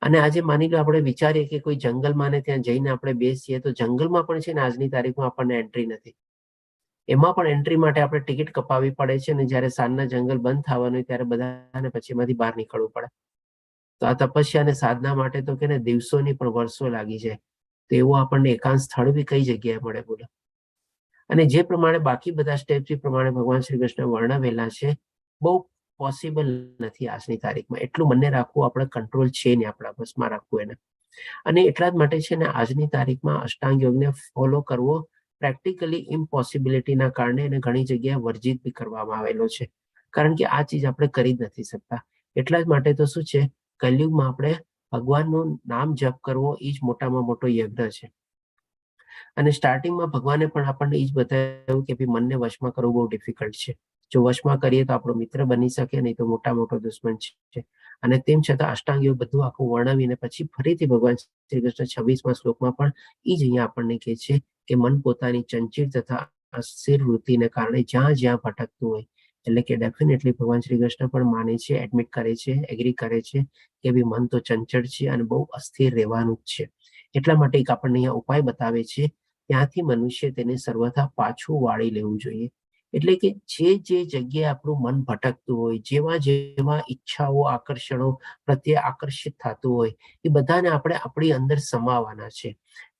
[SPEAKER 2] અને આજે માની લો આપણે વિચારીએ કે કોઈ જંગલમાં ને ત્યાં જઈને આપણે બેસીએ તો જંગલમાં પણ છે ને આજની તારીખમાં આપણને એન્ટ્રી નથી. એમાં પણ એન્ટ્રી માટે આપણે ટિકિટ કપાવવી પડે છે અને જ્યારે સાંજના જંગલ બંધ થવાનું ત્યારે બધાને પછી એમાંથી બહાર નીકળવું પડે. તો આ તપસ્યા અને સાધના માટે તો કે ને દિવસોની પણ વર્ષો લાગી જાય. તો એવું આપણને એકાંત સ્થળ બી કઈ જગ્યાએ મળે બોલો? અને જે પ્રમાણે બાકી બધા સ્ટેપ્સ પ્રમાણે ભગવાન શ્રી કૃષ્ણ વર્ણવેલા છે બહુ પોસિબલ નથી આજની તારીખમાં. એટલું મને રાખવું આપણે કંટ્રોલ છે નહીં આપણા બસમાં રાખવું એને. અને એટલા જ માટે છે ને આજની તારીખમાં અષ્ટાંગ યોગને ફોલો કરવો પ્રેક્ટિકલી ઇમ્પોસિબિલિટીના કારણે એને ઘણી જગ્યાએ વર્જિત બી કરવામાં આવેલો છે. કારણ કે આ ચીજ આપણે કરી જ નથી શકતા. એટલા જ માટે તો શું છે, કલયુગમાં આપણે ભગવાનનું નામ જપ કરવો એ જ મોટામાં મોટો યજ્ઞ છે. અને સ્ટાર્ટિંગમાં ભગવાને પણ આપણને એ જ બતાવ્યું કે ભાઈ મનને વશમાં કરવું બહુ ડિફિકલ્ટ છે. જો વશમાં કરીએ તો આપણો મિત્ર બની શકે, નહીં તો મોટા મોટો દુશ્મન છે. અને તેમ છતાં અષ્ટાંગ યોગ બધું આખું વર્ણવીને પછી ફરીથી ભગવાન શ્રી કૃષ્ણ 26મા શ્લોકમાં પણ એ જ અહીંયા આપણને કહે છે કે મન પોતાની ચંચળ તથા અસ્થિર વૃત્તિને કારણે જ્યાં જ્યાં ભટકતું હોય, એટલે કે ડેફિનેટલી ભગવાન શ્રી કૃષ્ણ પણ માને છે, એડમિટ કરે છે, એગ્રી કરે છે કે ભાઈ મન તો ચંચળ છે અને બહુ અસ્થિર રહેવાનું જ છે. એટલા માટે એક આપણને અહીંયા ઉપાય બતાવે છે, ત્યાંથી મનુષ્ય તેને સર્વથા પાછું વાળી લેવું જોઈએ. એટલે કે જે જગ્યાએ આપણું મન ભટકતું હોય, જેવા જેવા ઈચ્છાઓ આકર્ષણો પ્રત્યે આકર્ષિત થતું હોય એ બધાને આપણે આપણી અંદર સમાવાના છે.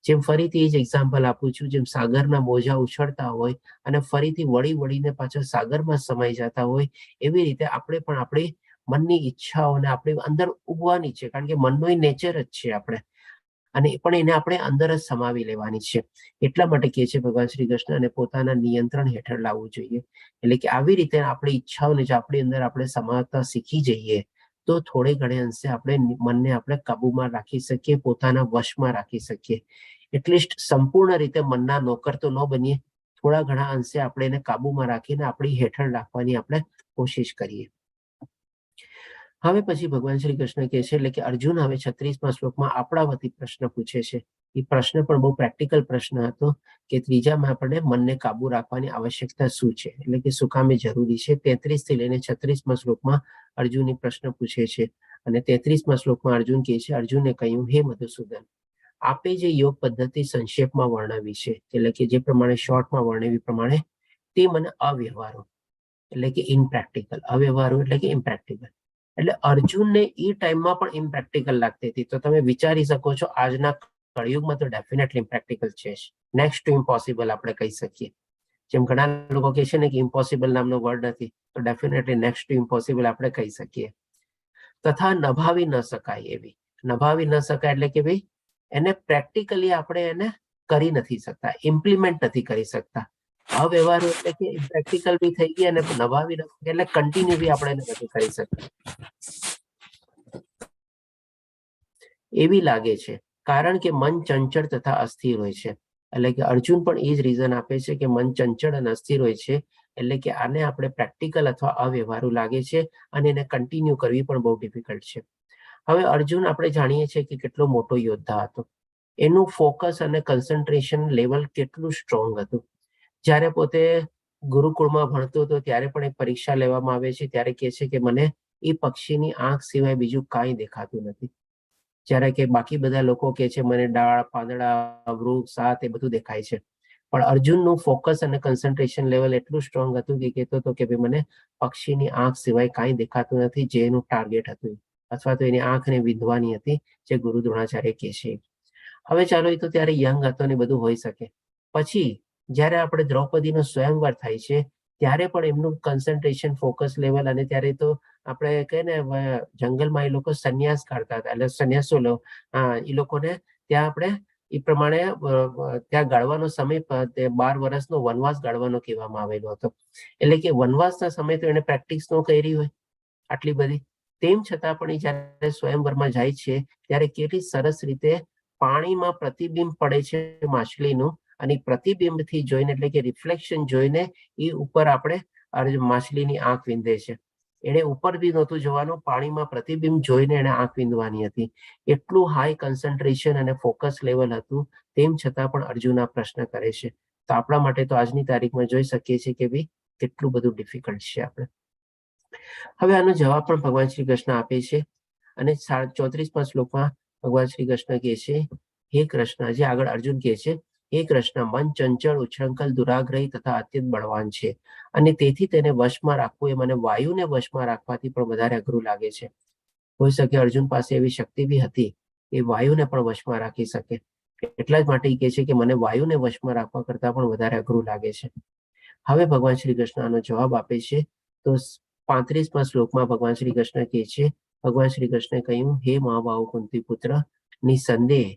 [SPEAKER 2] જેમ ફરીથી એ જ એક્ઝામ્પલ આપું છું, જેમ સાગરના મોજા ઉછળતા હોય અને ફરીથી વળી વળીને પાછા સાગરમાં સમાઈ જતા હોય, એવી રીતે આપણે પણ આપણી મનની ઈચ્છાઓને આપણી અંદર ઉગવાની છે, કારણ કે મનનો નેચર જ છે આપણે, અને પણ એને આપણે અંદર જ સમાવી લેવાની છે. એટલા માટે કહે છે ભગવાન શ્રી કૃષ્ણ, અને પોતાના નિયંત્રણ હેઠળ લાવવું જોઈએ. એટલે કે આવી રીતે આપણી ઈચ્છાઓને જો આપણી અંદર આપણે સમાવતા શીખી જઈએ તો થોડે ઘણે અંશે આપણે મનને આપણે કાબુમાં રાખી શકીએ, પોતાના વશમાં રાખી શકીએ. એટલીસ્ટ સંપૂર્ણ રીતે મનના નોકર તો ન બનીએ, થોડા ઘણા અંશે આપણે એને કાબુમાં રાખીને આપણી હેઠળ રાખવાની આપણે કોશિશ કરીએ. હવે પછી ભગવાન શ્રી કૃષ્ણ કહે છે, એટલે કે અર્જુન હવે 36મા શ્લોકમાં આપણા વતી પ્રશ્ન પૂછે છે. એ પ્રશ્ન પણ બહુ પ્રેક્ટિકલ પ્રશ્ન હતો કે ત્રીજામાં આપણે મનને કાબુ રાખવાની આવશ્યકતા શું છે, એટલે કે શું કામે જરૂરી છે. 33 થી લઈને 36મા શ્લોકમાં અર્જુન પ્રશ્ન પૂછે છે. અને 33મા શ્લોકમાં અર્જુન કહે છે, અર્જુને કહ્યું, હે મધુસૂદન, આપે જે યોગ પદ્ધતિ સંક્ષેપમાં વર્ણવી છે, એટલે કે જે પ્રમાણે શોર્ટમાં વર્ણવી પ્રમાણે, તે મને અવ્યવહારો એટલે કે ઇમ્પ્રેક્ટિકલ, અવ્યવહારો એટલે કે ઇમ્પ્રેક્ટિકલ, એટલે અર્જુનને એ ટાઈમમાં પણ ઇમ્પ્રેક્ટિકલ લાગતી હતી. તો તમે વિચારી શકો છો આજના કળિયુગમાં તો ડેફિનેટલી ઇમ્પ્રેક્ટિકલ છે જ, નેક્સ્ટ ટુ ઇમ્પોસિબલ આપણે કહી શકીએ. જેમ ઘણા લોકો કહે છે ને કે ઇમ્પોસિબલ નામનો વર્ડ નથી, તો ડેફિનેટલી નેક્સ્ટ ટુ ઇમ્પોસિબલ આપણે કહી શકીએ. તથા નભાવી ન શકાય એવી, નભાવી ન શકાય એટલે કે ભાઈ એને પ્રેક્ટિકલી આપણે એને કરી નથી શકતા, ઇમ્પ્લિમેન્ટ નથી કરી શકતા. અવ્યવહારુ એટલે કે ઇમ્પ્રેક્ટિકલ બી થઈ ગયા, અને નભાવી એટલે કન્ટિન્યુ બી આપણે નથી કરી શકતા એવી લાગે છે, કારણ કે મન ચંચળ તથા અસ્થિર હોય છે. એટલે કે અર્જુન પણ એ જ રીઝન આપે છે કે મન ચંચળ અને અસ્થિર હોય છે, એટલે કે આને આપણે પ્રેક્ટિકલ અથવા અવ્યવહારુ લાગે છે, અને એને કન્ટિન્યુ કરવી પણ બહુ ડિફિકલ્ટ છે. હવે અર્જુન આપણે જાણીએ છીએ કે કેટલો મોટો યોદ્ધા હતો, એનું ફોકસ અને કન્સન્ટ્રેશન લેવલ કેટલું સ્ટ્રોંગ હતું. જ્યારે પોતે ગુરુકુળમાં ભણતો હતો ત્યારે પણ એક પરીક્ષા લેવામાં આવે છે, ત્યારે કહે છે કે મને એ પક્ષીની આંખ સિવાય બીજું કાંઈ દેખાતું નથી. જ્યારે કે બાકી બધા લોકો કહે છે મને ડાળ, પાંદડા, વૃક્ષ, આ તે બધું દેખાય છે, પણ અર્જુનનું ફોકસ અને કન્સન્ટ્રેશન લેવલ એટલું સ્ટ્રોંગ હતું કે કહેતો હતો કે ભાઈ મને પક્ષીની આંખ સિવાય કાંઈ દેખાતું નથી, જે એનું ટાર્ગેટ હતું, અથવા તો એની આંખને વિંધવાની હતી, જે ગુરુ દ્રોણાચાર્ય કહે છે. હવે ચાલો, એ તો ત્યારે યંગ હતો ને બધું હોઈ શકે. પછી જ્યારે આપણે દ્રૌપદીનો સ્વયંવર થાય છે ત્યારે પણ એમનું કન્સન્ટ્રેશન, ફોકસ લેવલ, અને ત્યારે તો આપણે કહીએ ને જંગલમાં એ લોકો સંન્યાસ કાઢતા હતા, એટલે સંન્યાસો એ લોકોને ત્યાં આપણે એ પ્રમાણે ત્યાં ગાળવાનો સમય 12 વર્ષનો વનવાસ ગાળવાનો કહેવામાં આવેલો હતો. એટલે કે વનવાસના સમય તો એને પ્રેક્ટિસ ન કરી હોય આટલી બધી, તેમ છતાં પણ એ જયારે સ્વયંવરમાં જાય છે ત્યારે કેટલી સરસ રીતે પાણીમાં પ્રતિબિંબ પડે છે માછલીનું, અને પ્રતિબિંબથી જોઈને એટલે કે રિફ્લેક્શન જોઈને એ ઉપર આપણે માછલીની આંખ વિંધે છે. એને ઉપર બી નહોતું જોવાનું, પાણીમાં પ્રતિબિંબ જોઈને એને આંખ વિંધવાની હતી. એટલું હાઈ કન્સન્ટ્રેશન અને ફોકસ લેવલ હતું, તેમ છતાં પણ અર્જુન આ પ્રશ્ન કરે છે. તો આપણા માટે તો આજની તારીખમાં જોઈ શકીએ છીએ કે ભાઈ કેટલું બધું ડિફિકલ્ટ છે આપણે. હવે આનો જવાબ પણ ભગવાન શ્રી કૃષ્ણ આપે છે, અને 34મા શ્લોકમાં ભગવાન શ્રી કૃષ્ણ કહે છે, હે કૃષ્ણ, જે આગળ અર્જુન કહે છે, હે કૃષ્ણ, મન ચંચળ, ઉચ્છૃંખલ, દુરાગ્રહી તથા અત્યંત બળવાન છે, અને તેથી તેને વશમાં રાખવું એ મને વાયુને વશમાં રાખવાથી પણ વધારે અઘરું લાગે છે. હોઈ શકે અર્જુન પાસે એવી શક્તિ બી હતી કે વાયુને પણ વશમાં રાખી શકે, એટલા જ માટે એ કહે છે કે મને વાયુને વશમાં રાખવા કરતા પણ વધારે અઘરું લાગે છે. હવે ભગવાન શ્રી કૃષ્ણ આનો જવાબ આપે છે. તો 35મા શ્લોકમાં ભગવાન શ્રી કૃષ્ણ કહે છે, ભગવાન શ્રી કૃષ્ણે કહ્યું, હે મહાબાહુ કુંતી પુત્ર, નિસંદેહ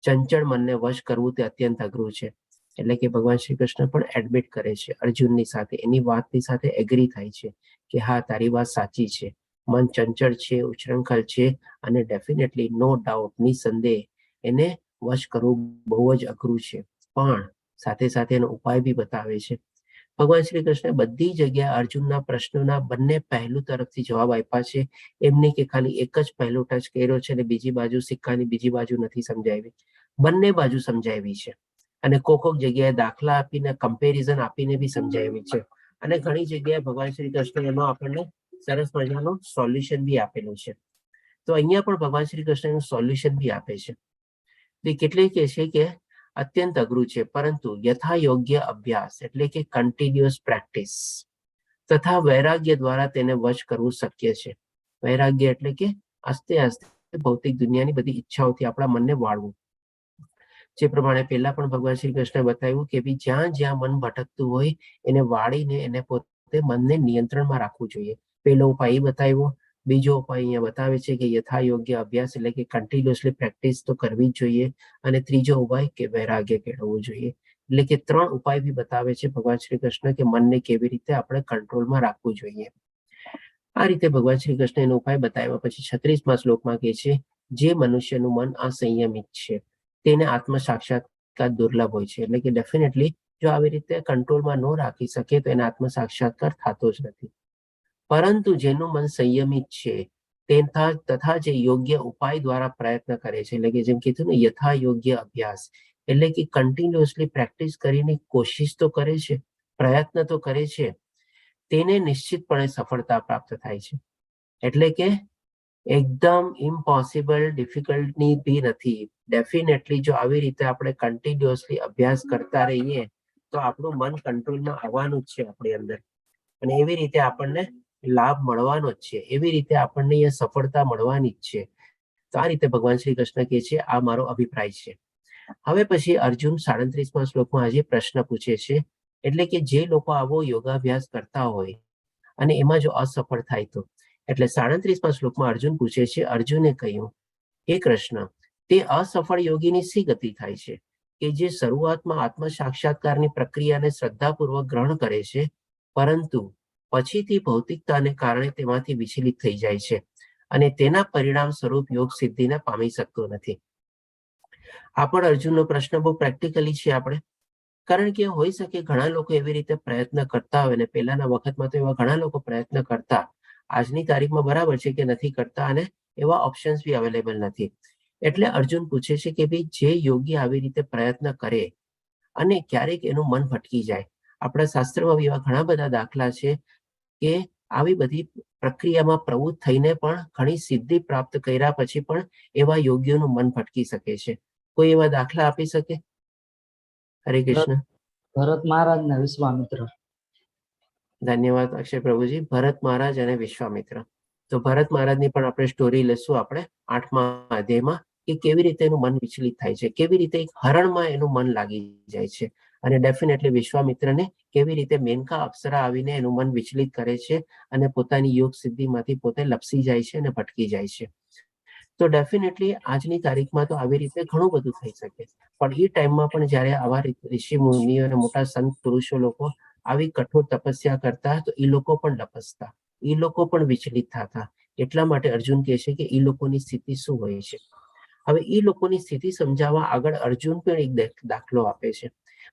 [SPEAKER 2] ચંચળ મનને વશ કરવું તે અત્યંત અઘરું છે. એટલે કે ભગવાન શ્રી કૃષ્ણ પણ એડમિટ કરે છે અર્જુનની સાથે, એની વાતની સાથે એગ્રી થાય છે કે હા, તારી વાત સાચી છે, મન ચંચળ છે, ઉચ્છૃંખલ છે, અને ડેફિનેટલી નો ડાઉટ, નિસંદેહ એને વશ કરવું બહુ જ અઘરું છે. પણ સાથે સાથે એનો ઉપાય બી બતાવે છે. ભગવાન શ્રી કૃષ્ણે બધી જગ્યાએ અર્જુનના પ્રશ્નોના બંને પહેલું તરફથી જવાબ આપ્યા છે. એમને કે ખાલી એક જ પહેલું ટચ કર્યો છે અને બીજી બાજુ સિક્કાની બીજી બાજુ નથી સમજાવી, બંને બાજુ સમજાવી છે. અને કોક જગ્યાએ દાખલા આપીને, કમ્પેરિઝન આપીને બી સમજાવી છે. અને ઘણી જગ્યાએ ભગવાન શ્રી કૃષ્ણ એમાં આપણને સરસ મજાનું સોલ્યુશન બી આપેલું છે. તો અહીંયા પણ ભગવાન શ્રી કૃષ્ણ એનું સોલ્યુશન બી આપે છે. તે કેટલીક કહે છે કે અત્યંત અઘરું છે, પરંતુ યથા યોગ્ય અભ્યાસ એટલે કે કન્ટિન્યુઅસ પ્રેક્ટિસ તથા વૈરાગ્ય દ્વારા તેને વશ કરવું શક્ય છે. વૈરાગ્ય એટલે કે આસ્તે આસ્તે ભૌતિક દુનિયાની બધી ઈચ્છાઓથી આપણા મનને વાળવું. જે પ્રમાણે પહેલા પણ ભગવાન શ્રી કૃષ્ણે બતાવ્યું કે ભાઈ જ્યાં જ્યાં મન ભટકતું હોય એને વાળીને એને પોતે મનને નિયંત્રણમાં રાખવું જોઈએ. પહેલો ઉપાય એ બતાવ્યો. બીજો ઉપાય અહીંયા બતાવે છે કે યથા યોગ્ય અભ્યાસ એટલે કે કન્ટિન્યુઅસલી પ્રેક્ટિસ તો કરવી જ જોઈએ. અને ત્રીજો ઉપાય કે વૈરાગ્ય કેળવવું જોઈએ. એટલે કે 3 ઉપાય બી બતાવે છે ભગવાન શ્રી કૃષ્ણ કે મનને કેવી રીતે આપણે કંટ્રોલમાં રાખવું જોઈએ. આ રીતે ભગવાન શ્રી કૃષ્ણ એનો ઉપાય બતાવ્યા પછી 36મા શ્લોકમાં કહે છે જે મનુષ્યનું મન અસંયમિત છે તેને આત્મ સાક્ષાત્કાર દુર્લભ હોય છે. એટલે કે ડેફિનેટલી જો આવી રીતે કંટ્રોલમાં ન રાખી શકે તો એને આત્મ સાક્ષાત્કાર થતો જ નથી. પરંતુ જેનું મન સંયમિત છે તથા જે યોગ્ય ઉપાય દ્વારા પ્રયત્ન કરે છે, એટલે કે જેમ કીધું ને યથા યોગ્ય અભ્યાસ, એટલે કે કન્ટિન્યુઅસલી પ્રેક્ટિસ કરીને કોશિશ તો કરે છે, પ્રયત્ન તો કરે છે, તેને નિશ્ચિતપણે સફળતા પ્રાપ્ત થાય છે. એટલે કે એકદમ ઇમ્પોસિબલ ડિફિકલ્ટની બી નથી. ડેફિનેટલી જો આવી રીતે આપણે કન્ટિન્યુઅસલી અભ્યાસ કરતા રહીએ તો આપણું મન કંટ્રોલમાં આવવાનું જ છે આપણી અંદર, અને એવી રીતે આપણને લાભ મળવાનો જ છે, એવી રીતે આપણને એ સફળતા મળવાની જ છે. તો આ રીતે ભગવાન શ્રી કૃષ્ણ કહે છે આ મારો અભિપ્રાય છે. હવે પછી અર્જુન 37મા શ્લોકમાં હજી પ્રશ્ન પૂછે છે, એટલે કે જે લોકો આવો યોગાભ્યાસ કરતા હોય અને એમાં જો અસફળ થાય તો. એટલે 37મા શ્લોકમાં અર્જુન પૂછે છે, અર્જુને કહ્યું હે કૃષ્ણ, તે અસફળ યોગીની શી ગતિ થાય છે કે જે શરૂઆતમાં આત્મ સાક્ષાત્કારની પ્રક્રિયાને શ્રદ્ધાપૂર્વક ગ્રહણ કરે છે, પરંતુ પછીથી ભૌતિકતાને કારણે તેમાંથી વિચલિત થઈ જાય છે અને તેના પરિણામ સ્વરૂપ યોગ સિદ્ધિને પામી શકતો નથી. આ પણ અર્જુનનો પ્રશ્ન બહુ પ્રેક્ટિકલી છે આપણે, કારણ કે હોઈ શકે ઘણા લોકો એવી રીતે પ્રયત્ન કરતા હોય, અને પહેલાના વખતમાં તો એવા ઘણા લોકો પ્રયત્ન કરતા, આજની તારીખમાં બરાબર છે કે નથી કરતા અને એવા ઓપ્શન્સ બી અવેલેબલ નથી. એટલે અર્જુન પૂછે છે કે ભાઈ જે યોગી આવી રીતે પ્રયત્ન કરે અને ક્યારેક એનું મન ભટકી જાય, આપણા શાસ્ત્રમાં એવા ઘણા બધા દાખલા છે કે આવી બધી પ્રક્રિયામાં પ્રવૃત્ત થઈને પણ ઘણી સિદ્ધિ પ્રાપ્ત કર્યા પછી પણ એવા યોગીઓનું મન ભટકી શકે છે. કોઈ એવા દાખલા આપી શકે? હરે કૃષ્ણ.
[SPEAKER 3] ભરત મહારાજ ને વિશ્વામિત્ર.
[SPEAKER 2] ધન્યવાદ અક્ષય પ્રભુજી. ભરત મહારાજ અને વિશ્વામિત્ર. તો ભરત મહારાજની પણ આપણે સ્ટોરી લેશું આપણે 8મા અધ્યાયમાં, કે કેવી રીતે એનું મન વિચલિત થાય છે, કેવી રીતે એક હરણમાં એનું મન લાગી જાય છે, અને ડેફિનેટલી વિશ્વામિત્રને કેવી રીતે મેનકા અપ્સરા આવીને એનું મન વિચલિત કરે છે અને પોતાની યોગ સિદ્ધિમાંથી પોતે લપસી જાય છે અને ભટકી જાય છે. તો ડેફિનેટલી આજની તારીખમાં તો આવી રીતે ઘણું બધું થઈ શકે, પણ એ ટાઈમમાં પણ જ્યારે આવા ઋષિ મુનિઓ અને મોટા સંત પુરુષો લોકો આવી કઠોર તપસ્યા કરતા તો એ લોકો પણ લપસતા, એ લોકો પણ વિચલિત થતા. એટલા માટે અર્જુન કહે છે કે એ લોકોની સ્થિતિ શું હોય છે. હવે એ લોકોની સ્થિતિ સમજાવવા આગળ અર્જુન પણ એક દાખલો આપે છે.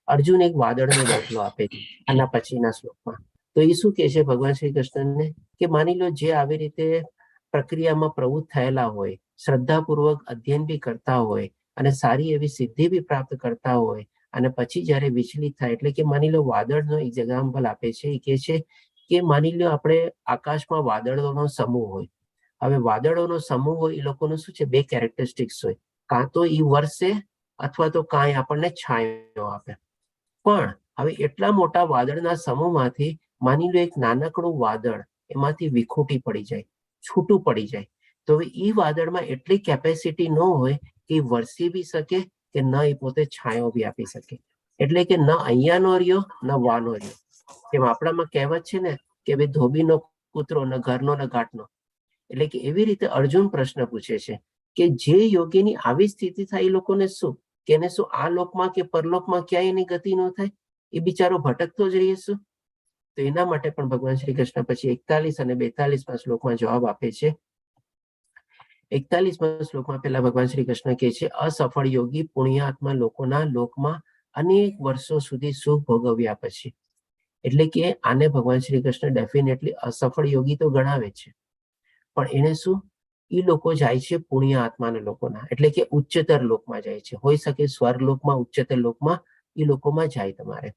[SPEAKER 2] અર્જુન એક વાદળનો દાખલો આપે છે આના પછીના શ્લોકમાં. તો એ શું કહે છે ભગવાન શ્રી કૃષ્ણને, કે માની લો જે આવી રીતે પ્રક્રિયામાં પ્રવૃત્ત થયેલા હોય, શ્રદ્ધાપૂર્વક અધ્યયન બી કરતા હોય અને સારી એવી સિદ્ધિ બી પ્રાપ્ત કરતા હોય, અને પછી જ્યારે વિચલિત થાય, એટલે કે માની લો વાદળનો એક્ઝામ્પલ આપે છે. એ કહે છે કે માની લો આપણે આકાશમાં વાદળોનો સમૂહ હોય. હવે વાદળોનો સમૂહ હોય એ લોકોનું શું છે, 2 કેરેક્ટરિસ્ટિક્સ હોય, કાં તો એ વરસે અથવા તો કાંઈ આપણને છાંયો આપે. પણ હવે એટલા મોટા વાદળના સમૂહમાંથી માની લો એક નાનકડું વાદળ એમાંથી વિખૂટી પડી જાય, છૂટું પડી જાય, તો હવે એ વાદળમાં એટલી કેપેસિટી ન હોય કે વરસી બી શકે કે ન એ પોતે છાંયો બી આપી શકે. એટલે કે ન અહીંયાનો રહ્યો ન વાનો રહ્યો. એમ આપણામાં કહેવત છે ને કે ભાઈ ધોબીનો કૂતરો ન ઘરનો ન ઘાટનો. એટલે કે એવી રીતે અર્જુન પ્રશ્ન પૂછે છે કે જે યોગીની આવી સ્થિતિ થાય એ લોકોને શું, કે એને શું આ લોકમાં કે પરલોકમાં ક્યાંય એની ગતિ ન થાય, એ બિચારો ભટકતો જ રહે શું? તો એના માટે પણ ભગવાન શ્રી કૃષ્ણ પછી 41 અને 42મા શ્લોકમાં જવાબ આપે છે. 41મા શ્લોકમાં પહેલા ભગવાન શ્રી કૃષ્ણ કહે છે, અસફળ યોગી પુણ્યાત્મા લોકોના લોકમાં અનેક વર્ષો સુધી સુખ ભોગવ્યા પછી. એટલે કે આને ભગવાન શ્રી કૃષ્ણ ડેફિનેટલી અસફળ યોગી તો ગણાવે છે, પણ એને શું, એ લોકો જાય છે પુણ્ય આત્માના લોકોના, એટલે કે ઉચ્ચતર લોકમાં જાય છે. હોઈ શકે સ્વર્ગલોકમાં, ઉચ્ચતર લોકમાં એ લોકોમાં જાય તમારે,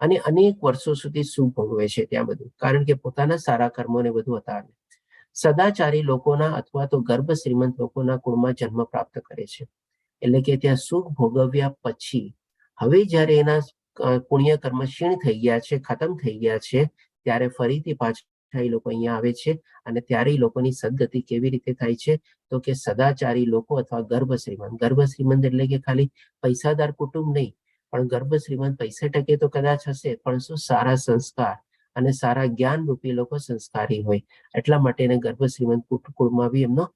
[SPEAKER 2] અને અનેક વર્ષો સુધી સુખ ભોગવે છે ત્યાં બધું, કારણ કે પોતાના સારા કર્મોને બધું હતા. સદાચારી લોકોના અથવા તો ગર્ભ શ્રીમંત લોકોના કુળમાં જન્મ પ્રાપ્ત કરે છે. એટલે કે ત્યાં સુખ ભોગવ્યા પછી હવે જ્યારે એના પુણ્ય કર્મ ક્ષીણ થઈ ગયા છે, ખતમ થઈ ગયા છે, ત્યારે ફરીથી પાછા એ લોકો અહીંયા આવે છે. અને ત્યારે એ લોકોની સદગતિ કેવી રીતે થાય છે, તો કે સદાચારી લોકો અથવા ગર્ભ શ્રીમંત એટલે કે ખાલી પૈસાદાર કુટુંબ નહીં, પણ ગર્ભ શ્રીમંત પૈસા ટકે તો કદાચ હશે, પણ શું સારા સંસ્કાર અને સારા જ્ઞાન રૂપી લોકો સંસ્કારી હોય, એટલા માટે એને ગર્ભ શ્રીમંત કુળમાં બી એમનો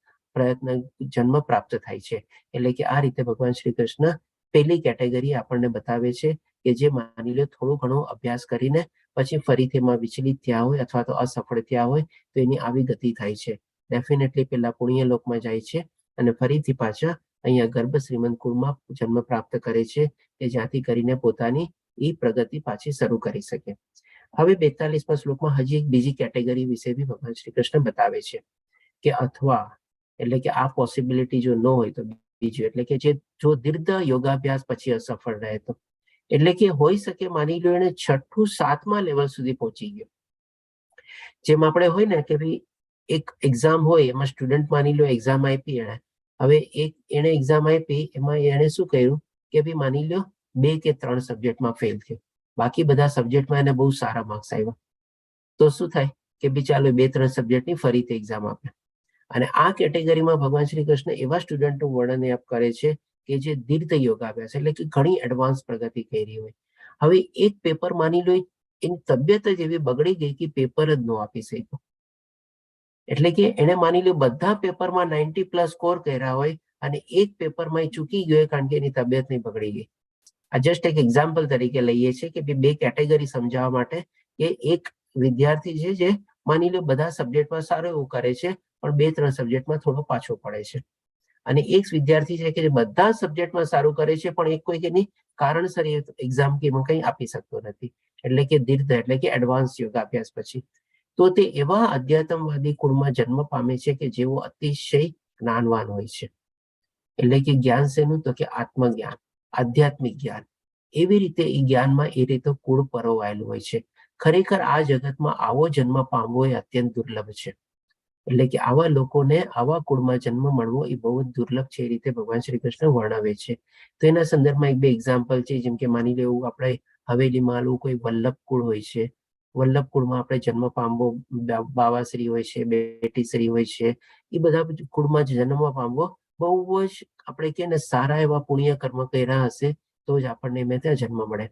[SPEAKER 2] જન્મ પ્રાપ્ત થાય છે. એટલે કે આ રીતે ભગવાન શ્રી કૃષ્ણ પેલી કેટેગરી આપણને બતાવે છે કે જે માની લો થોડું ઘણું અભ્યાસ કરીને પછી ફરીથી એમાં વિચલિત થયા હોય અથવા તો અસફળ થયા હોય તો એની આવી ગતિ થાય છે. ડેફિનેટલી પેલા પુણ્ય લોકમાં જાય છે અને ફરીથી પાછા અહીંયા ગર્ભ શ્રીમંત કુળમાં જન્મ પ્રાપ્ત કરે છે કે જ્યાંથી કરીને પોતાની એ પ્રગતિ પાછી શરૂ કરી શકે. હવે 42મા શ્લોકમાં હજી એક બીજી કેટેગરી વિશે બી ભગવાન શ્રી કૃષ્ણ બતાવે છે કે અથવા એટલે કે આ પોસિબિલિટી જો ન હોય તો બીજું એટલે કે જો દીર્ઘ યોગાભ્યાસ પછી અસફળ રહે તો, એટલે કે હોઈ શકે માની લો એને 6થું 7મા લેવલ સુધી પહોંચી ગયો. જેમ આપણે હોય ને કે ભાઈ એક એક્ઝામ હોય એમાં સ્ટુડન્ટ માની લો એક્ઝામ આપી એને, હવે એને એક્ઝામ આપી એમાં એને શું કર્યું કે ભાઈ માની લો 2 કે 3 સબ્જેક્ટમાં ફેલ થયો, બાકી બધા સબ્જેક્ટમાં એને બહુ સારા માર્ક્સ આવ્યા, તો શું થાય કે ભાઈ ચાલો 2-3 સબ્જેક્ટની ફરીથી એક્ઝામ આપે. અને આ કેટેગરીમાં ભગવાન શ્રી કૃષ્ણ એવા સ્ટુડન્ટનું વર્ણન કરે છે કે જે દીર્ઘ યોગાભ્યાસ એટલે કે ઘણી એડવાન્સ પ્રગતિ કરી હોય. હવે એક પેપર માની લો એની તબિયત જ એવી બગડી ગઈ કે પેપર જ ન આપી શક્યો, એટલે કે એને માની લો બધા પેપરમાં 90+ સ્કોર કર્યા હોય અને એક પેપરમાં ચૂકી ગયો કારણ કે એની તબિયત નહીં બગડી ગઈ. આ જસ્ટ એક એક્ઝામ્પલ તરીકે લઈએ છીએ કે બે કેટેગરી સમજાવવા માટે કે એક વિદ્યાર્થી છે જે માની લો બધા સબ્જેક્ટમાં સારું એવું કરે છે પણ 2-3 સબ્જેક્ટમાં થોડો પાછો પડે છે, અને એક વિદ્યાર્થી છે કે જે બધા સબ્જેક્ટમાં સારું કરે છે પણ એક કોઈ એની કારણસર એક્ઝામ કે એમાં કંઈ આપી શકતો નથી, એટલે કે દીર્ઘ એટલે કે એડવાન્સ યોગાભ્યાસ પછી. તો તે એવા અધ્યાત્મવાદી કુળમાં જન્મ પામે છે કે જેઓ અતિશય જ્ઞાનવાન હોય છે. એટલે કે જ્ઞાન શેનું તો કે આત્મજ્ઞાન, આધ્યાત્મિક જ્ઞાન. એવી રીતે એ જ્ઞાનમાં એ રીતે કુળ પરોવાયેલું હોય છે. ખરેખર આ જગતમાં આવો જન્મ પામવો એ અત્યંત દુર્લભ છે. એટલે કે આવા લોકોને આવા કુળમાં જન્મ મળવો એ બહુ જ દુર્લભ છે, એ રીતે ભગવાન શ્રી કૃષ્ણ વર્ણવે છે. તો એના સંદર્ભમાં 1-2 એક્ઝામ્પલ છે. જેમ કે માની લો એવું આપણે હવેલીમાં આલું કોઈ વલ્લભ કુળ હોય છે, વલ્લભ કુળમાં આપણે જન્મ પામવો, બાવાશ્રી હોય છે, બેટીશ્રી હોય છે, એ બધા કુળમાં જન્મ પામવો બહુ જ આપણે કહે ને સારા એવા પુણ્ય કર્મ કર્યા હશે તો જ આપણને એમાં ત્યાં જન્મ મળે.